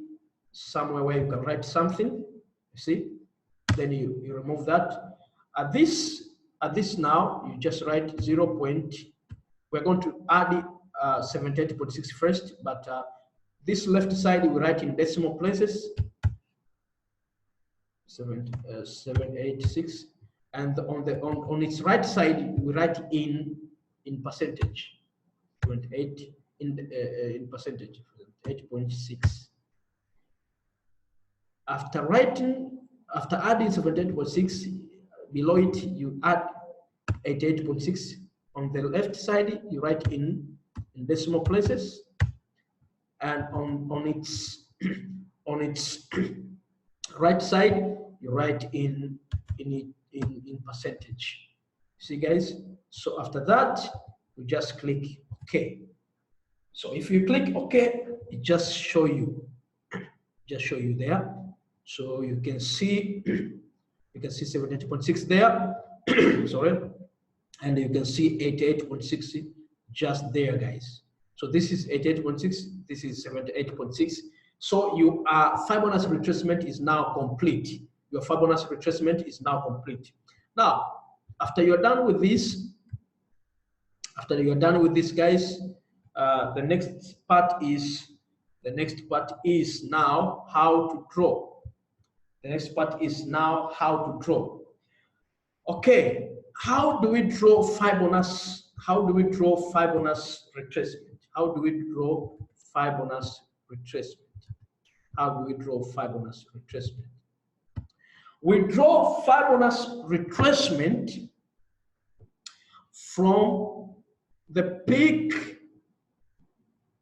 somewhere where you can write something. You see, then you remove that. At this now, you just write 0. We're going to add 78.6 first, but this left side we write in decimal places. 786, and on its right side we write in percentage. 28 in percentage, 8.6. After adding 78.6, below it you add 88.6. On the left side you write in decimal places, and on its right side you write in percentage. See, guys? So after that you just click OK. So if you click OK, it just show you there. So you can see 78.6 there. Sorry, and you can see 88.6 just there, guys. So this is 88.6, this is 78.6. So your Fibonacci retracement is now complete. Your Fibonacci retracement is now complete. Now, after you're done with this, guys, the next part is now how to draw. The next part is now how to draw. Okay, how do we draw Fibonacci? How do we draw Fibonacci retracement? How do we draw Fibonacci retracement? How do we draw Fibonacci retracement? We draw Fibonacci retracement from the peak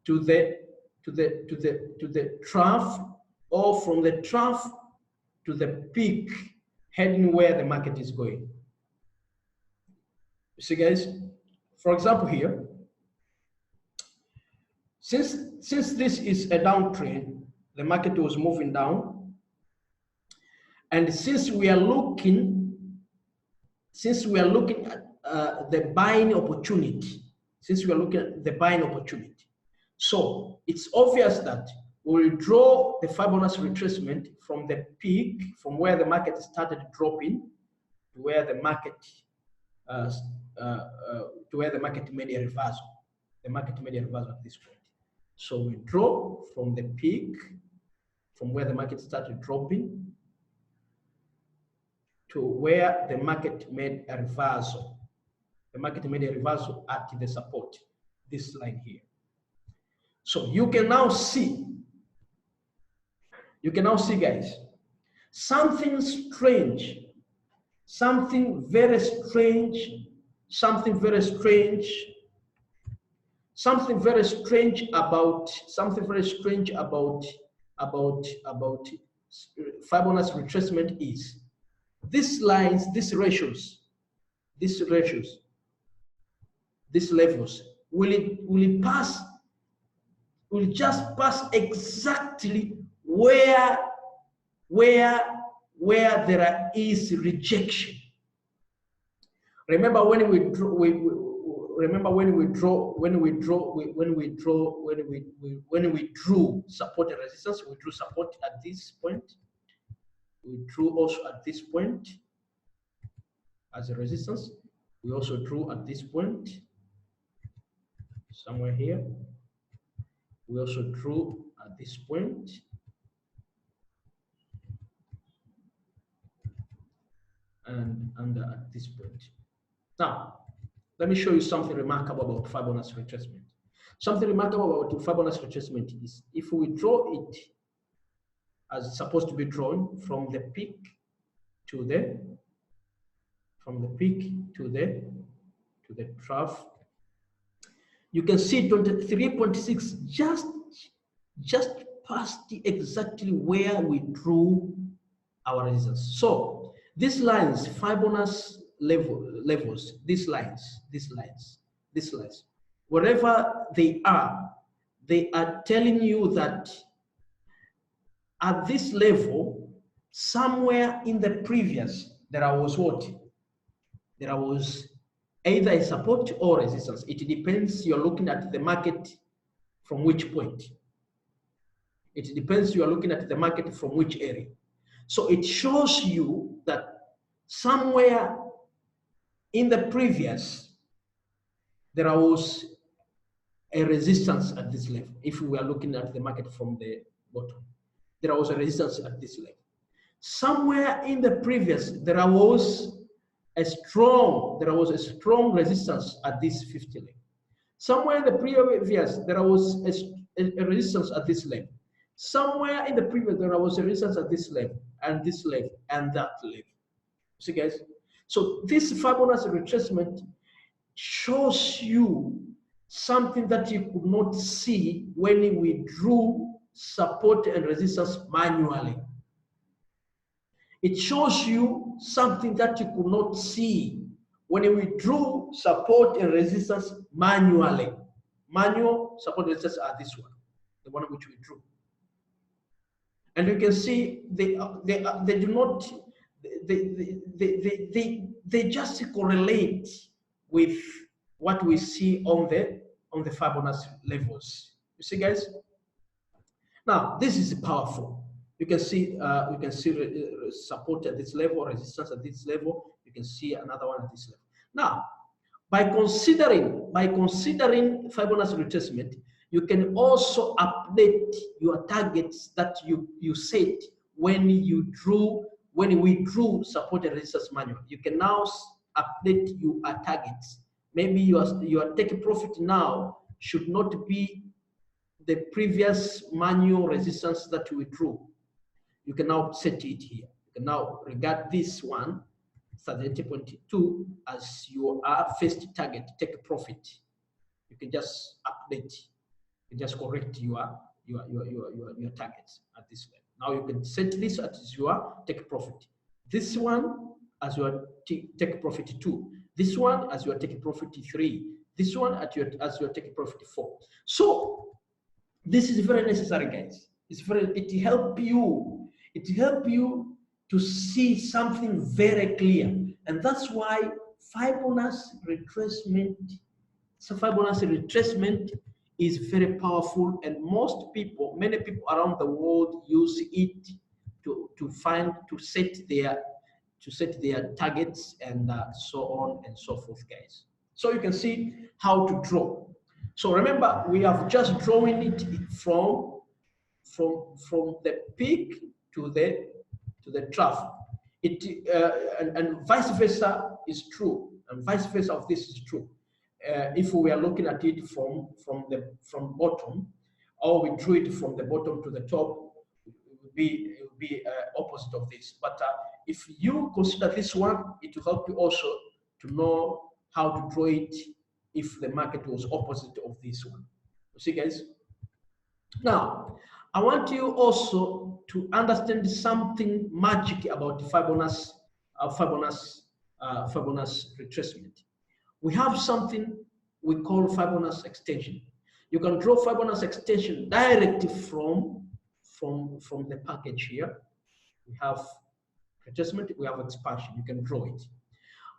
to the trough, or from the trough to the peak, heading where the market is going. You see, guys? For example, here, since this is a downtrend, the market was moving down, and since we are looking at the buying opportunity, so it's obvious that we will draw the Fibonacci retracement from the peak, from where the market started dropping, to where the market made a reversal. The market made a reversal at this point. So we draw from the peak, from where the market started dropping, to where the market made a reversal. The market made a reversal at the support, this line here. So you can now see, guys, something strange, something very strange about Fibonacci retracement is these lines, these ratios, these levels will just pass exactly where there is rejection. Remember when we drew support and resistance, we drew support at this point. We drew also at this point as a resistance. We also drew at this point, somewhere here. We also drew at this point. And at this point. Now, let me show you something remarkable about Fibonacci retracement. Something remarkable about Fibonacci retracement is if we draw it as it's supposed to be drawn from the peak to the to the trough, you can see 23.6 just past exactly where we drew our resistance. So these lines, Fibonacci levels, these lines, wherever they are telling you that at this level, somewhere in the previous, there was what? There was either a support or resistance. It depends, you're looking at the market from which point. It depends, you are looking at the market from which area. So it shows you that somewhere in the previous, there was a resistance at this level. If we are looking at the market from the bottom, there was a resistance at this level. Somewhere in the previous, there was a strong resistance at this 50 level. Somewhere in the previous, there was a resistance at this level. Somewhere in the previous, there was a resistance at this level, and this level, and that level. See, guys? So this Fibonacci retracement shows you something that you could not see when we drew support and resistance manually. It shows you something that you could not see when we drew support and resistance manually. Manual support and resistance are this one, the one which we drew. And you can see they do not, they just correlate with what we see on the Fibonacci levels. You see, guys? Now this is powerful. You can see support at this level, resistance at this level. You can see another one at this level. Now, by considering Fibonacci retracement, you can also update your targets that you set when we drew support and resistance manual. You can now update your targets. Maybe your take profit now should not be the previous manual resistance that we drew. You can now set it here. You can now regard this one, 30.2, as your first target, take profit. You can just update, you can just correct your targets at this level. Now you can set this as your take profit. This one as your take profit 2. This one as your take profit 3. This one as your take profit 4. So this is very necessary, guys. It help you to see something very clear, and that's why Fibonacci retracement is very powerful, and many people around the world use it to set their targets and so on and so forth, guys. So you can see how to draw. So remember, we have just drawn it from the peak to the trough. And vice versa is true, and vice versa of this is true. If we are looking at it from bottom, or we drew it from the bottom to the top, it will be opposite of this. But if you consider this one, it will help you also to know how to draw it if the market was opposite of this one. You see, guys? Now, I want you also to understand something magic about Fibonacci retracement. We have something we call Fibonacci extension. You can draw Fibonacci extension directly from the package here. We have retracement, we have expansion. You can draw it.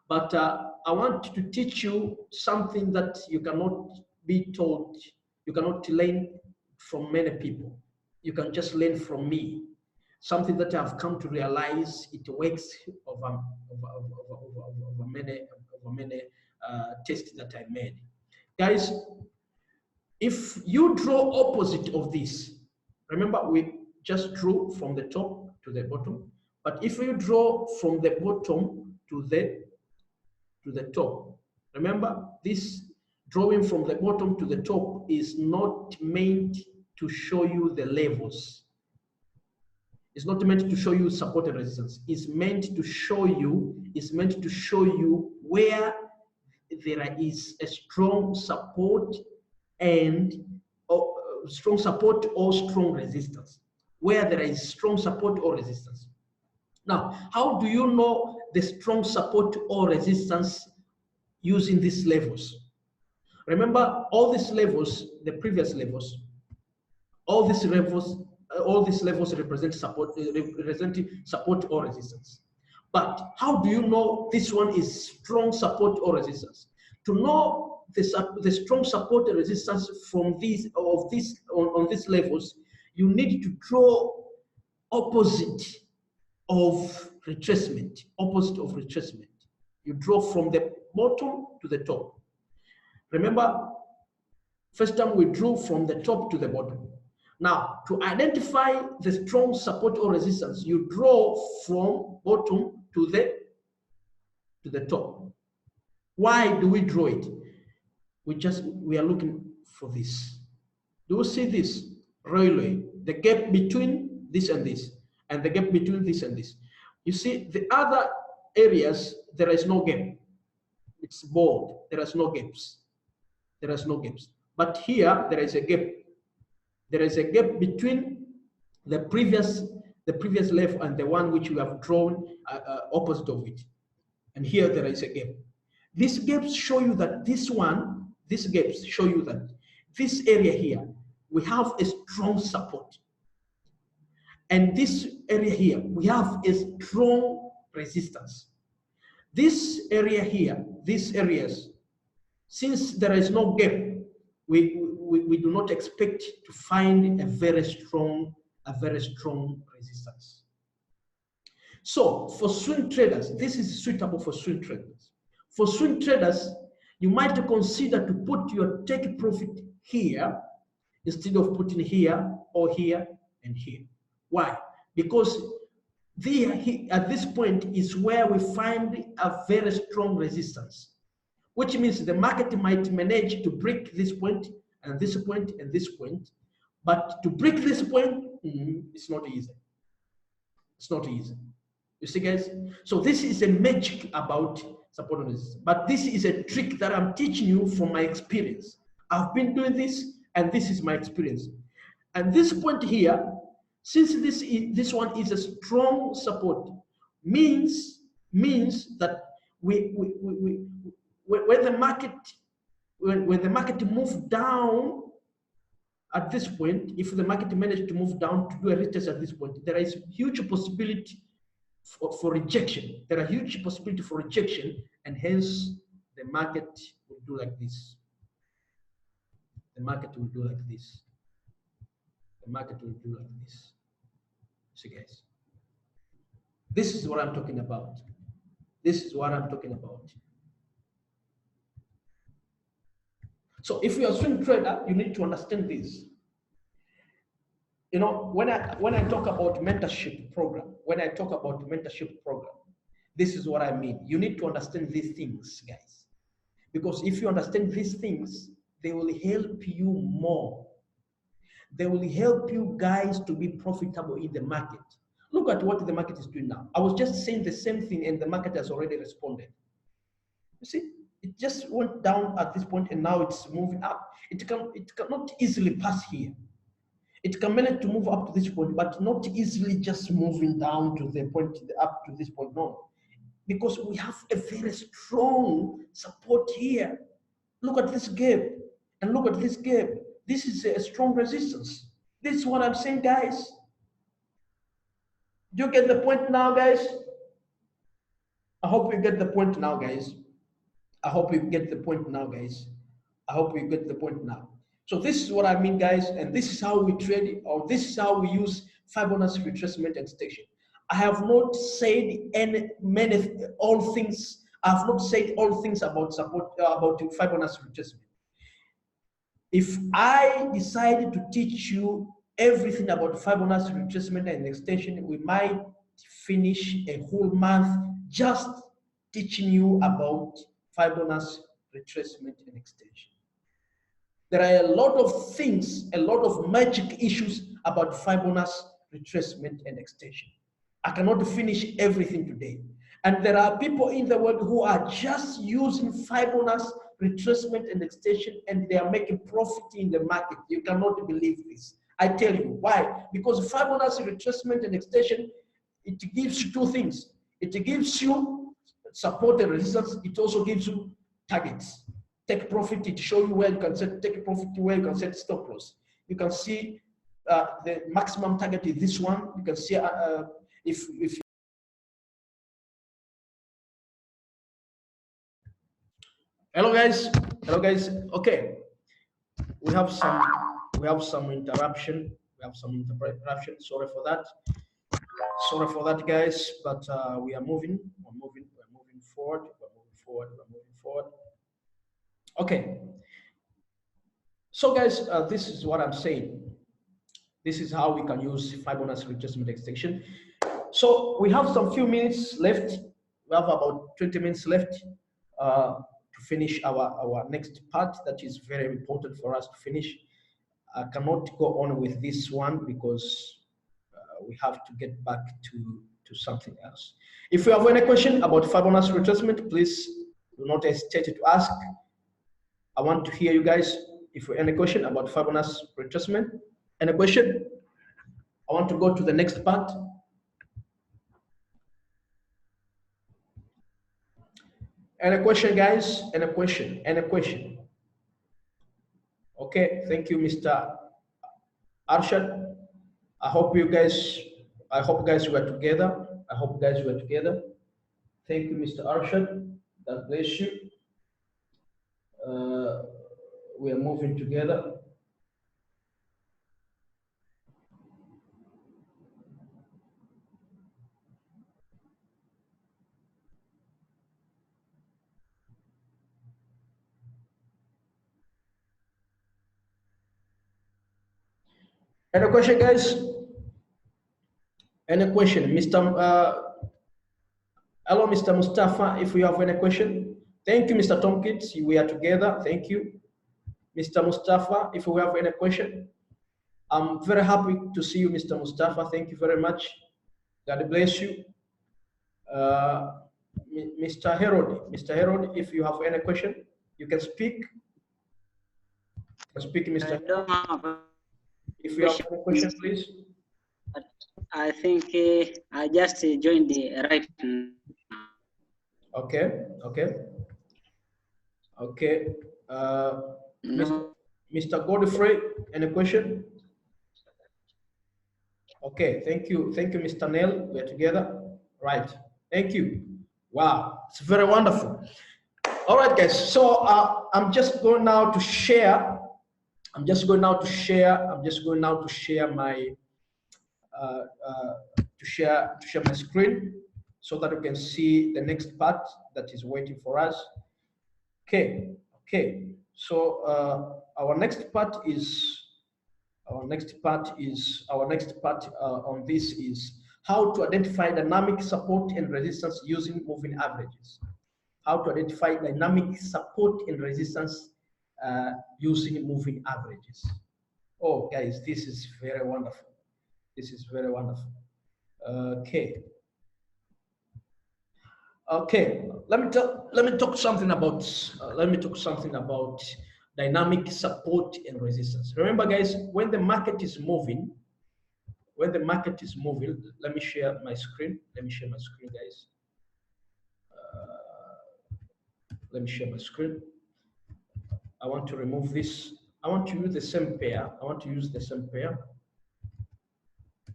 But I want to teach you something that you cannot be told, you cannot learn from many people. You can just learn from me. Something that I've come to realize, it works over many tests that I made. Guys, if you draw opposite of this, remember we just drew from the top to the bottom, but if you draw from the bottom to the top, remember this drawing from the bottom to the top is not meant to show you the levels. It's not meant to show you support and resistance. It's meant to show you where there is a strong support and strong support or strong resistance. Where there is strong support or resistance. Now, how do you know the strong support or resistance using these levels? Remember, all these levels, the previous levels, all these levels represent support, representing support or resistance. But how do you know this one is strong support or resistance? To know the strong support and resistance from these on these levels, you need to draw opposite of retracement. Opposite of retracement. You draw from the bottom to the top. Remember, first time we drew from the top to the bottom. Now, to identify the strong support or resistance, you draw from bottom to the top. Why do we draw it? We are looking for this. Do you see this railway? The gap between this and this, and the gap between this and this. You see, the other areas, there is no gap. It's bold. There is no gaps. There is no gaps. But here, there is a gap. There is a gap between the previous level and the one which we have drawn opposite of it. And here there is a gap. These gaps show you that these gaps show you that this area here, we have a strong support. And this area here, we have a strong resistance. This area here, these areas, since there is no gap, we do not expect to find a very strong resistance. So for swing traders, this is suitable for swing traders. For swing traders, you might consider to put your take profit here instead of putting here or here and here. Why? Because at this point is where we find a very strong resistance, which means the market might manage to break this point and this point and this point, but to break this point, it's not easy. It's not easy. You see, guys? So this is a magic about support and resistance, but this is a trick that I'm teaching you from my experience. I've been doing this, and this is my experience. And this point here, since this one is a strong support, means that when the market moves down at this point, if the market managed to move down to do a retest at this point, there is huge possibility for rejection. There are huge possibility for rejection, and hence the market will do like this. The market will do like this. The market will do like this. See, guys, this is what I'm talking about. This is what I'm talking about. So if you're a swing trader, you need to understand this. You know, when I talk about mentorship program, this is what I mean. You need to understand these things, guys. Because if you understand these things, they will help you more. They will help you guys to be profitable in the market. Look at what the market is doing now. I was just saying the same thing and the market has already responded. You see, it just went down at this point and now it's moving up. It cannot easily pass here. It can manage to move up to this point, but not easily just moving down to the point, up to this point, no. Because we have a very strong support here. Look at this gap and look at this gap. This is a strong resistance. This is what I'm saying, guys. Do you get the point now, guys? I hope you get the point now, guys. I hope you get the point now, guys. I hope you get the point now. So this is what I mean, guys, and this is how we trade, or this is how we use Fibonacci retracement extension. I have not said all things. I have not said all things about support about Fibonacci retracement. If I decided to teach you everything about Fibonacci retracement and extension, we might finish a whole month just teaching you about Fibonacci retracement and extension. There are a lot of things, a lot of magic issues about Fibonacci retracement and extension. I cannot finish everything today. And there are people in the world who are just using Fibonacci retracement and extension, and they are making profit in the market. You cannot believe this. I tell you why. Because Fibonacci retracement and extension, it gives you two things. It gives you support and resistance. It also gives you targets. Take profit, it shows you where you can set, take profit, where you can set stop loss. You can see the maximum target is this one. You can see if hello guys, okay, we have some interruption, sorry for that guys, but we're moving forward. Okay, so guys, this is what I'm saying. This is how we can use Fibonacci retracement extension. So we have some few minutes left. We have about 20 minutes left to finish our next part. That is very important for us to finish. I cannot go on with this one because we have to get back to something else. If you have any question about Fibonacci retracement, please do not hesitate to ask. I want to hear you guys. If you have any question about Fibonacci retracement, any question? I want to go to the next part. Any question, guys? Any question? Any question? Okay, thank you, Mr. Arshad. I hope guys were together. Thank you, Mr. Arshad. God bless you. We are moving together. Any question, guys? Any question? Hello, Mr. Mustafa, if you have any question. Thank you, Mr. Tomkins. We are together. Thank you. Mr. Mustafa, if you have any question. I'm very happy to see you, Mr. Mustafa. Thank you very much. God bless you. Mr. Herod, if you have any question, you can speak. Mr. Herod. If you have any question, please. I think I just joined the right now. Okay. No. Mr. Godfrey, any question? Okay, thank you, Mr. Neil. We're together. Right. Thank you. Wow, it's very wonderful. All right, guys. So I'm just going now to share. I'm just going now to share my my screen so that you can see the next part that is waiting for us. Okay. So our next part on this is how to identify dynamic support and resistance using moving averages. How to identify dynamic support and resistance using moving averages. Oh, guys, this is very wonderful. Okay. Let me talk something about dynamic support and resistance. Remember, guys, when the market is moving, let me share my screen. Guys. Let me share my screen. I want to remove this. I want to use the same pair.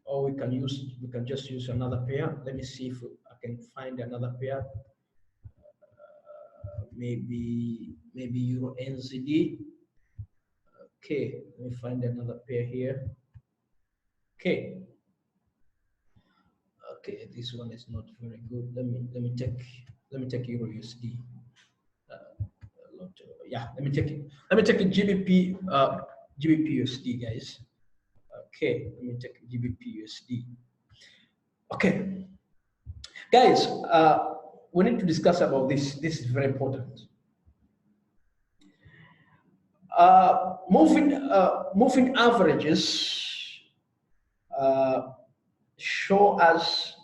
Or we can just use another pair. Let me see if I can find another pair. Maybe Euro NZD. Okay, let me find another pair here. Okay, this one is not very good. Let me take Euro USD. Yeah, let me take a GBP USD, guys. Okay, let me take GBP USD. Okay, guys, we need to discuss about this. This is very important. Moving averages show us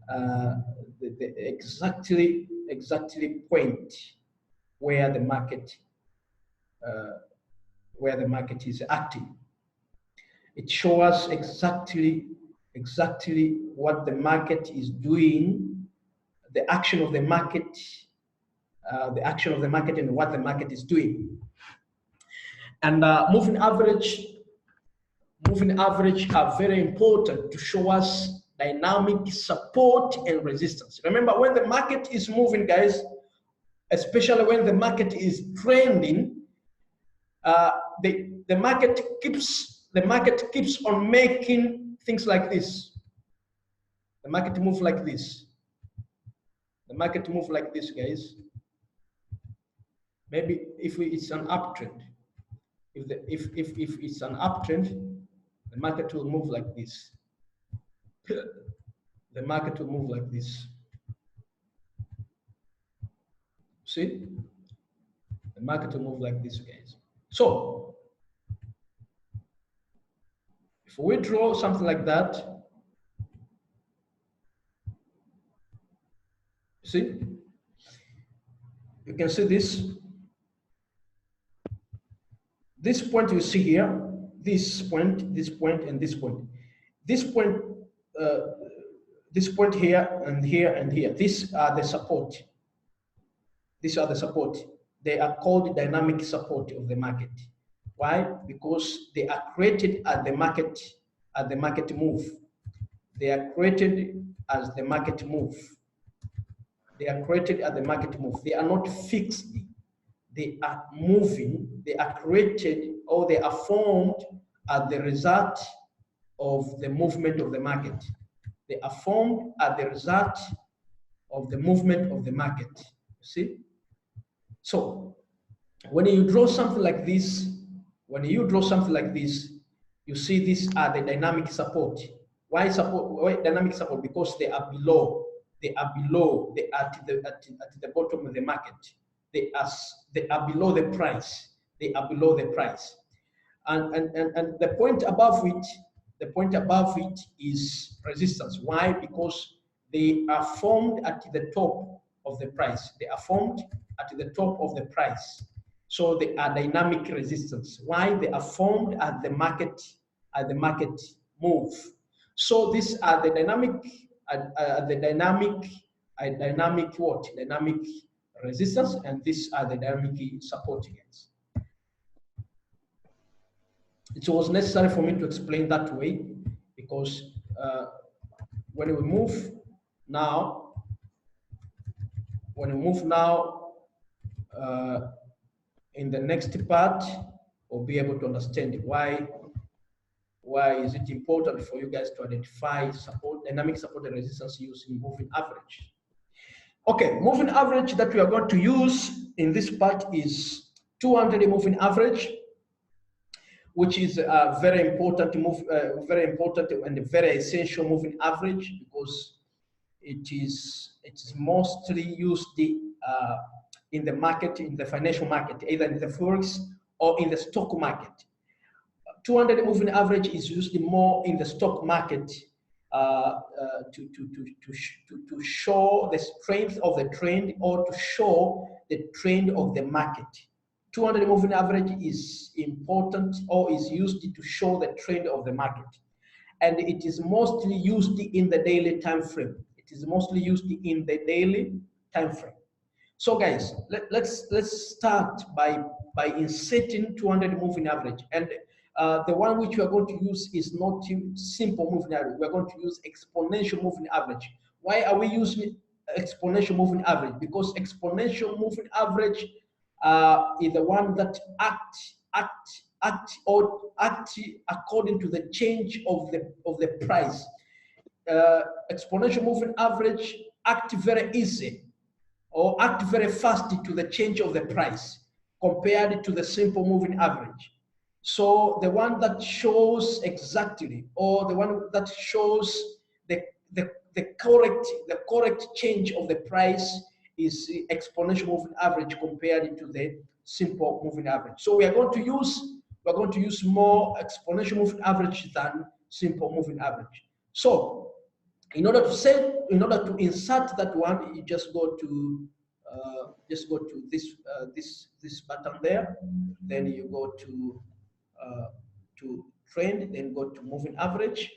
the exactly point where the market is acting. It shows us exactly what the market is doing, the action of the market, and what the market is doing. And moving average are very important to show us dynamic support and resistance. Remember, when the market is moving, guys, especially when the market is trending, the market keeps on making things like this. The market move like this. The market move like this, guys. Maybe if it's an uptrend, if it's an uptrend, the market will move like this. The market will move like this. See? The market will move like this, guys. So, if we draw something like that, see? You can see this. This point you see here, this point, and this point. This point here and here and here. These are the support. These are the support. They are called dynamic support of the market. Why? Because they are created at the market move. They are created as the market move. They are created at the market move. They are not fixed. They are moving. They are created, or they are formed as the result of the movement of the market. They are formed as the result of the movement of the market. See? So when you draw something like this, you see these are the dynamic support. Why support? Why dynamic support? Because they are below. They are at the bottom of the market. They are below the price. They are below the price. And the point above it is resistance. Why? Because they are formed at the top of the price. They are formed at the top of the price. So they are dynamic resistance. Why? They are formed at the market move. So these are the dynamic resistance, and these are the dynamic support against. It was necessary for me to explain that way because when we move now, in the next part, we'll be able to understand why is it important for you guys to identify support, dynamic support and resistance using moving average. Okay, moving average that we are going to use in this part is 200 moving average, which is a very important and a very essential moving average because it is mostly used in the market, in the financial market, either in the forex or in the stock market. 200 moving average is used more in the stock market to show the strength of the trend or to show the trend of the market. 200 moving average is important or is used to show the trend of the market, and it is mostly used in the daily time frame. It is mostly used in the daily time frame. So guys, let's start by inserting 200 moving average, and the one which we are going to use is not simple moving average. We are going to use exponential moving average. Why are we using exponential moving average? Because exponential moving average is the one that act according to the change of the price. Exponential moving average act very easy or act very fast to the change of the price compared to the simple moving average. So the one that shows exactly, or the one that shows the correct change of the price is exponential moving average compared to the simple moving average. So we're going to use more exponential moving average than simple moving average. So in order to insert that one, you just go to this button there. Then you go to trend, then go to moving average.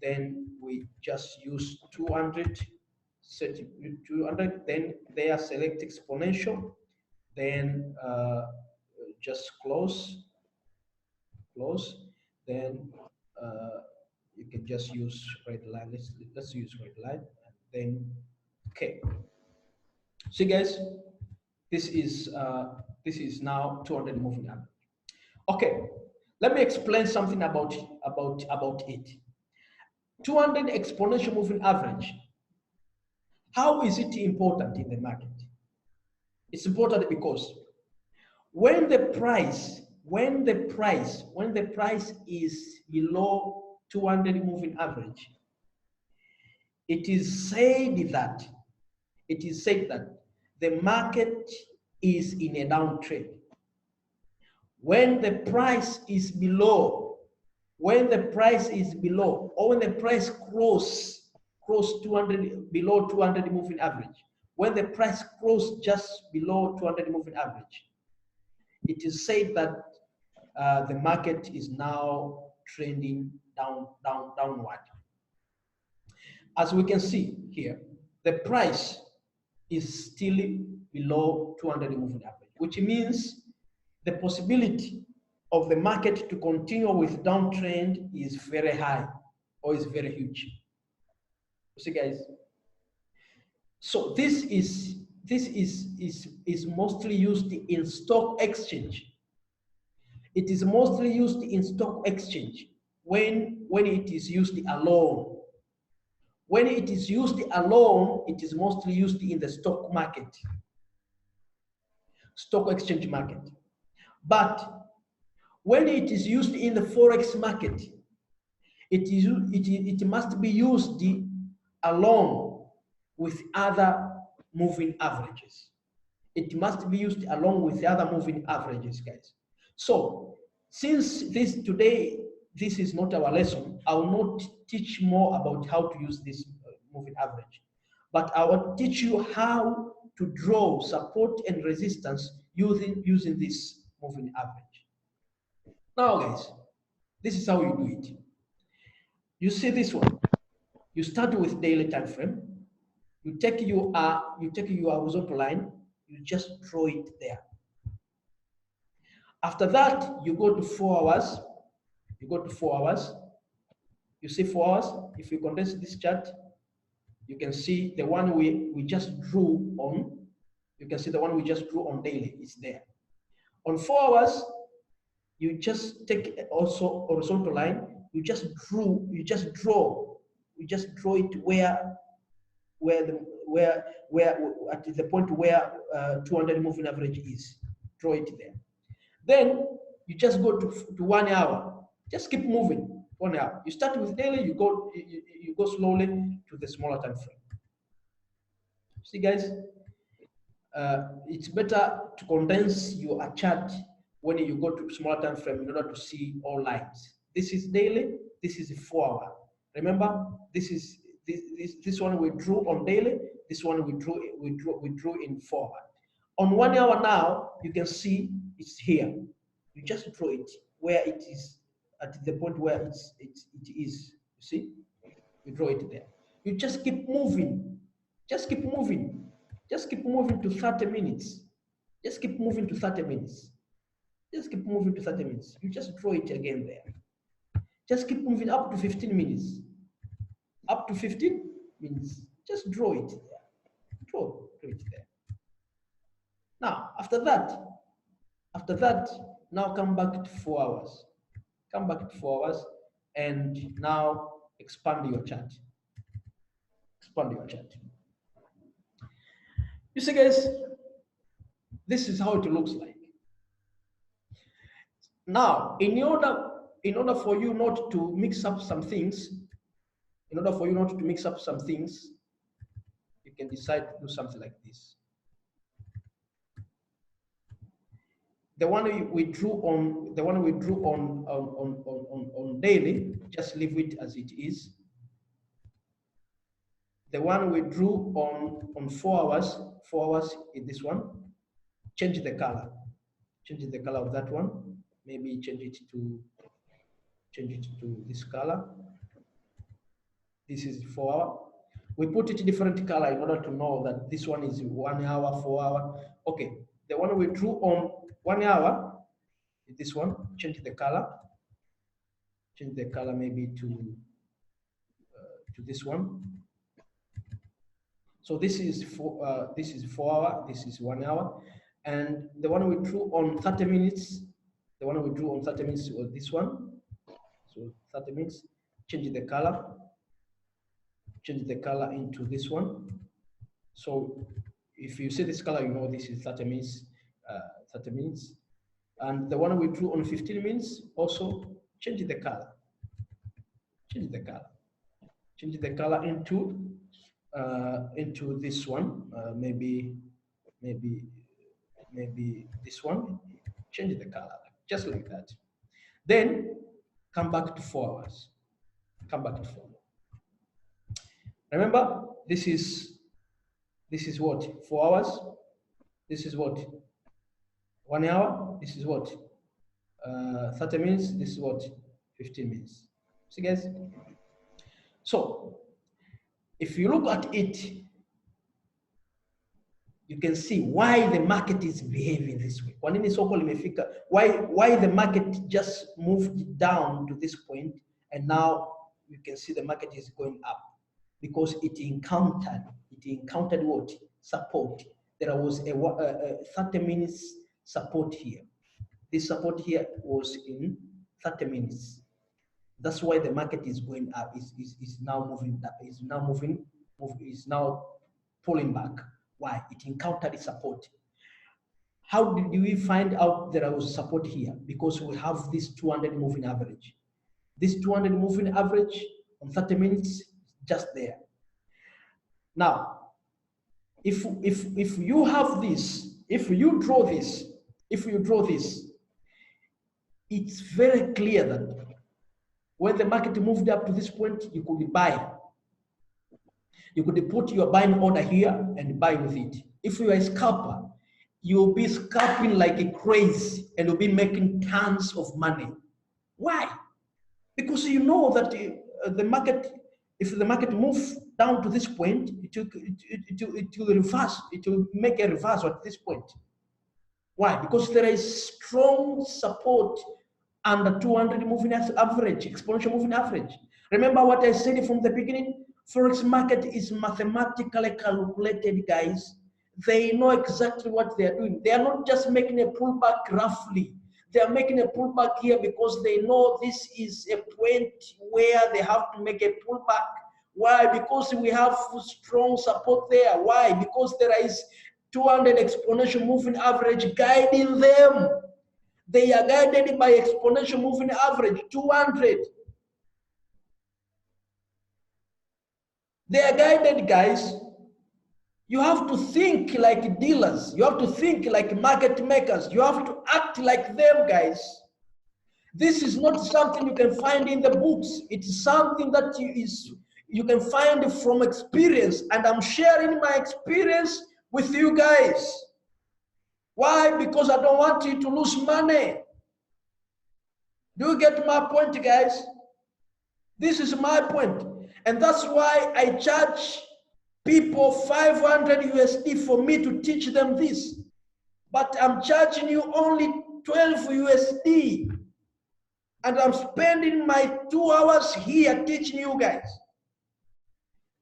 Then we just use 200, set 200. Then there select exponential. Then just close. Then you can just use red line. Let's use red line. And then okay. See guys, this is now 200 moving average. Okay, let me explain something about it. 200 exponential moving average. How is it important in the market? It's important because when the price is below 200 moving average, it is said that the market is in a downtrend. When the price is below, or when the price cross 200, below 200 moving average, when the price cross just below 200 moving average, it is said that the market is now trending downward. As we can see here, the price is still below 200 moving average, which means the possibility of the market to continue with downtrend is very high, or is very huge. You see, guys. So this is mostly used in stock exchange. It is mostly used in stock exchange when it is used alone. When it is used alone, it is mostly used in the stock market, stock exchange market. But when it is used in the forex market, it must be used along with other moving averages. It must be used along with the other moving averages, guys. So since today this is not our lesson, I will not teach more about how to use this moving average, but I will teach you how to draw support and resistance using this moving average. Now, guys, this is how you do it. You see this one. You start with daily time frame. You take your horizontal line. You just draw it there. After that, you go to 4 hours. You go to 4 hours. You see 4 hours. If you condense this chart, you can see the one we just drew on. You can see the one we just drew on daily. It's there. On 4 hours, you just take also horizontal line. You just draw it where at the point where 200 moving average is. Draw it there. Then you just go to 1 hour. Just keep moving 1 hour. You start with daily. You go slowly to the smaller time frame. See, guys, it's better to condense your chart when you go to smaller time frame in order to see all lines. This is daily. This is 4 hour. Remember, this one we drew on daily. This one we drew in 4 hour. On 1 hour now, you can see it's here. You just draw it where it is at the point where it is. You see, you draw it there. You just keep moving. Just keep moving. Just keep moving to 30 minutes. Just keep moving to 30 minutes. Just keep moving to 30 minutes. You just draw it again there. Just keep moving up to 15 minutes. Up to 15 minutes. Just draw it there. Draw it there. Now, after that, now come back to 4 hours. Come back to 4 hours and now expand your chart. Expand your chart. You see, guys, this is how it looks like. Now, in order for you not to mix up some things, you can decide to do something like this. the one we drew on daily, just leave it as it is. The one we drew on 4 hours is this one. Change the color. Change the color of that one. Maybe change it to this color. This is 4 hour. We put it different color in order to know that this one is 1 hour, 4 hour. Okay, the one we drew on 1 hour is this one. Change the color. Change the color maybe to this one. So this is 4 hour. This is 1 hour, and the one we drew on 30 minutes. The one we drew on 30 minutes was this one. So 30 minutes. Change the color. Change the color into this one. So if you see this color, you know this is 30 minutes. 30 minutes. And the one we drew on 15 minutes also change the color. Change the color. Change the color into this one. Maybe this one. Change the color, just like that. Then come back to 4 hours. Come back to 4 hours. Remember, this is what? 4 hours. This is what? 1 hour. This is what? 30 minutes. This is what? 15 minutes. See, guys? So, if you look at it, you can see why the market is behaving this way. Why the market just moved down to this point, and now you can see the market is going up. Because it encountered what? Support. There was a 30 minutes support here. This support here was in 30 minutes. That's why the market is going up. Is now moving up. Is now pulling back. Why? It encountered support. How did we find out there was support here? Because we have this 200 moving average. This 200 moving average on 30 minutes just there. Now, if you have this, if you draw this, it's very clear that when the market moved up to this point, you could buy. You could put your buying order here and buy with it. If you are a scalper, you'll be scalping like a crazy and you'll be making tons of money. Why? Because you know that the market, if the market moves down to this point, it will reverse. It will make a reversal at this point. Why? Because there is strong support under 200 moving average, exponential moving average. Remember what I said from the beginning? Forex market is mathematically calculated, guys. They know exactly what they are doing. They are not just making a pullback roughly. They are making a pullback here because they know this is a point where they have to make a pullback. Why? Because we have strong support there. Why? Because there is 200 exponential moving average guiding them. They are guided by exponential moving average, 200. They are guided, guys. You have to think like dealers. You have to think like market makers. You have to act like them, guys. This is not something you can find in the books. It's something that you can find from experience. And I'm sharing my experience with you guys. Why? Because I don't want you to lose money. Do you get my point, guys? This is my point. And that's why I charge people 500 USD for me to teach them this. But I'm charging you only 12 USD. And I'm spending my 2 hours here teaching you guys.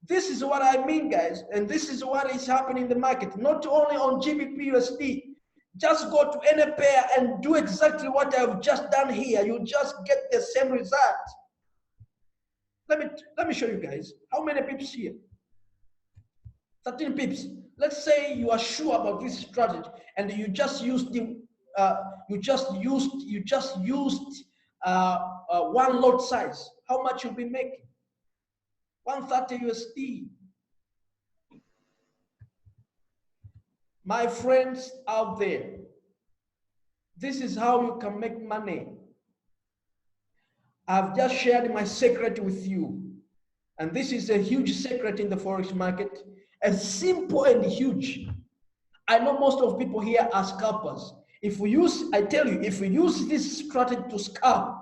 This is what I mean, guys. And this is what is happening in the market. Not only on GBP USD. Just go to any pair and do exactly what I've just done here. You just get the same result. Let me show you guys. How many pips here? 13 pips. Let's say you are sure about this strategy and you just used the one lot size. How much you'll be making? 130 USD. My friends out there, This is how you can make money. I've just shared my secret with you. And this is a huge secret in the forex market, a simple and huge. I know most of people here are scalpers. If we use, I tell you, if we use this strategy to scalp,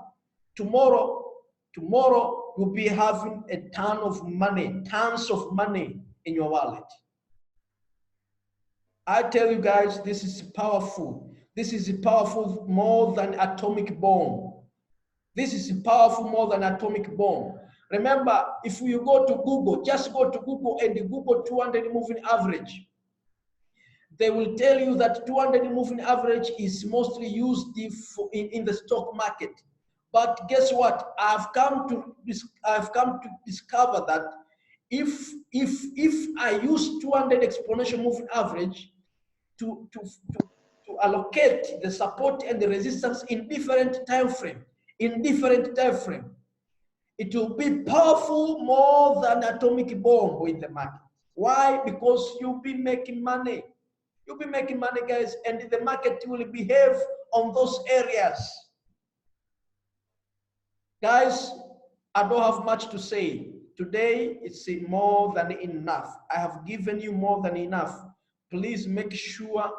tomorrow you'll be having a ton of money, tons of money in your wallet. I tell you guys, this is powerful. This is powerful more than atomic bomb. This is powerful more than atomic bomb. Remember, if you go to Google, just go to Google and Google 200 moving average. They will tell you that 200 moving average is mostly used in the stock market. But guess what? I've come to discover that if I use 200 exponential moving average to allocate the support and the resistance in different time frame, it will be powerful more than atomic bomb in the market. Why? Because you'll be making money. You'll be making money, guys, and the market will behave on those areas. Guys, I don't have much to say. Today, it's more than enough. I have given you more than enough. Please make sure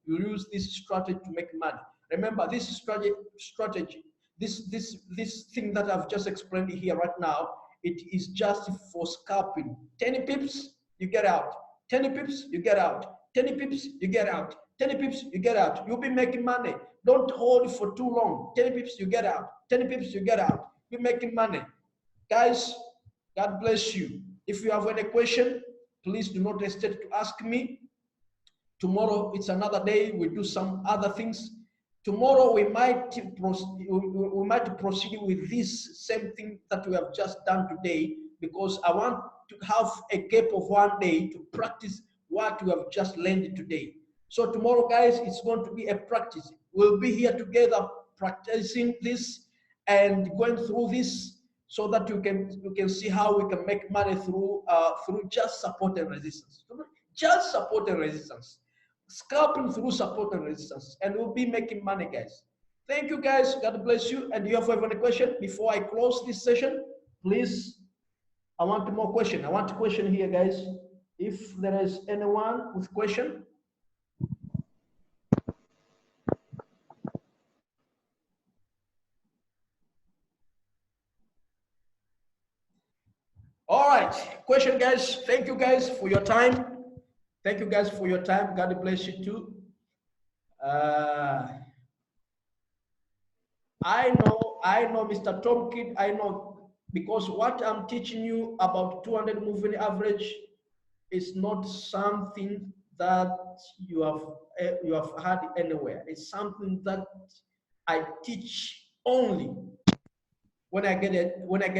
you use this strategy to make money. Remember, this strategy, this thing that I've just explained here right now, it is just for scalping. 10 pips, you get out. 10 pips, you get out. 10 pips, you get out. 10 pips, you get out. You'll be making money. Don't hold for too long. 10 pips, you get out. 10 pips, you get out. You're making money. Guys, God bless you. If you have any question, please do not hesitate to ask me. Tomorrow, it's another day. We do some other things. Tomorrow, we might proceed with this same thing that we have just done today, because I want to have a gap of one day to practice what we have just learned today. So tomorrow, guys, it's going to be a practice. We'll be here together practicing this and going through this, so that you can see how we can make money through just support and resistance. Just support and resistance. Scalping through support and resistance, and we'll be making money, guys. Thank you, guys. God bless you. And do you have any question before I close this session? Please, I want more question. I want a question here, guys. If there is anyone with question. All right, question, guys. Thank you, guys, for your time. Thank you, guys, for your time. God bless you too. I know, Mr. Tom Kidd, I know, because what I'm teaching you about 200 moving average is not something that you have had anywhere. It's something that I teach only when I get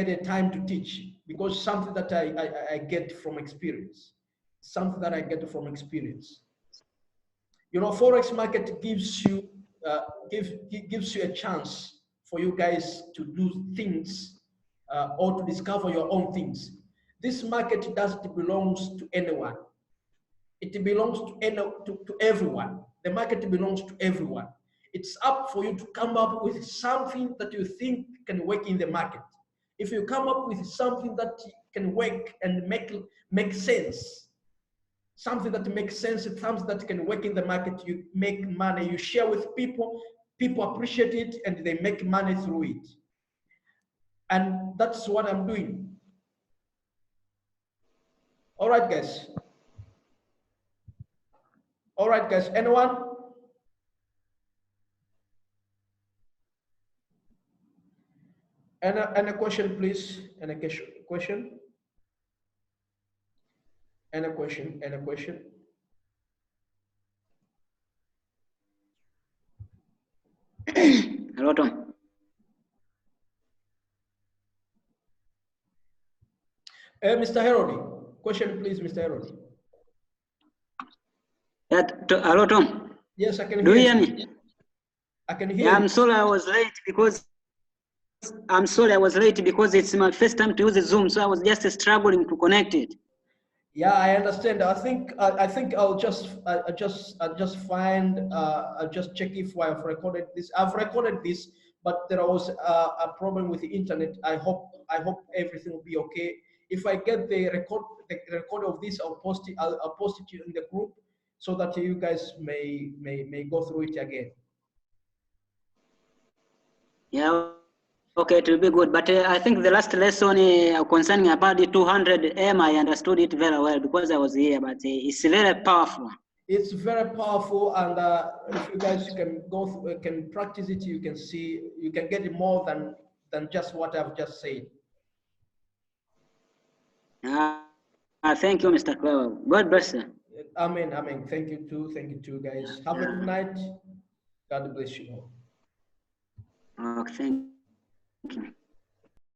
a time to teach, because something that I get from experience. Something that I get from experience. You know, forex market gives you a chance for you guys to do things or to discover your own things. This market doesn't belong to anyone. It belongs to everyone. The market belongs to everyone. It's up for you to come up with something that you think can work in the market. If you come up with something that can work and make sense, something that makes sense, something that can work in the market, you make money, you share with people, people appreciate it, and they make money through it. And that's what I'm doing. All right, guys. All right, guys. Anyone? Any question, please? Any question? Any question? Any question? Hello, Tom. Mr. Herody, question, please, Mr. Herody. Hello, Tom. Yes, I can hear you. Do you hear me? I can hear you. I'm sorry I was late because it's my first time to use the Zoom, so I was just struggling to connect it. Yeah, I understand. I think I'll just find I'll just check if I've recorded this. I've recorded this, but there was a problem with the internet. I hope everything will be okay. If I get the record of this, I'll post it. I'll post it in the group so that you guys may go through it again. Yeah, okay, it will be good. But I think the last lesson concerning about the 200M, I understood it very well because I was here, but it's very powerful. It's very powerful, and if you guys can go through, can practice it, you can see, you can get more than just what I've just said. Thank you, Mr. Clever. God bless you. Amen, amen. Thank you too. Thank you too, guys. Have a good night. God bless you all. Thank you.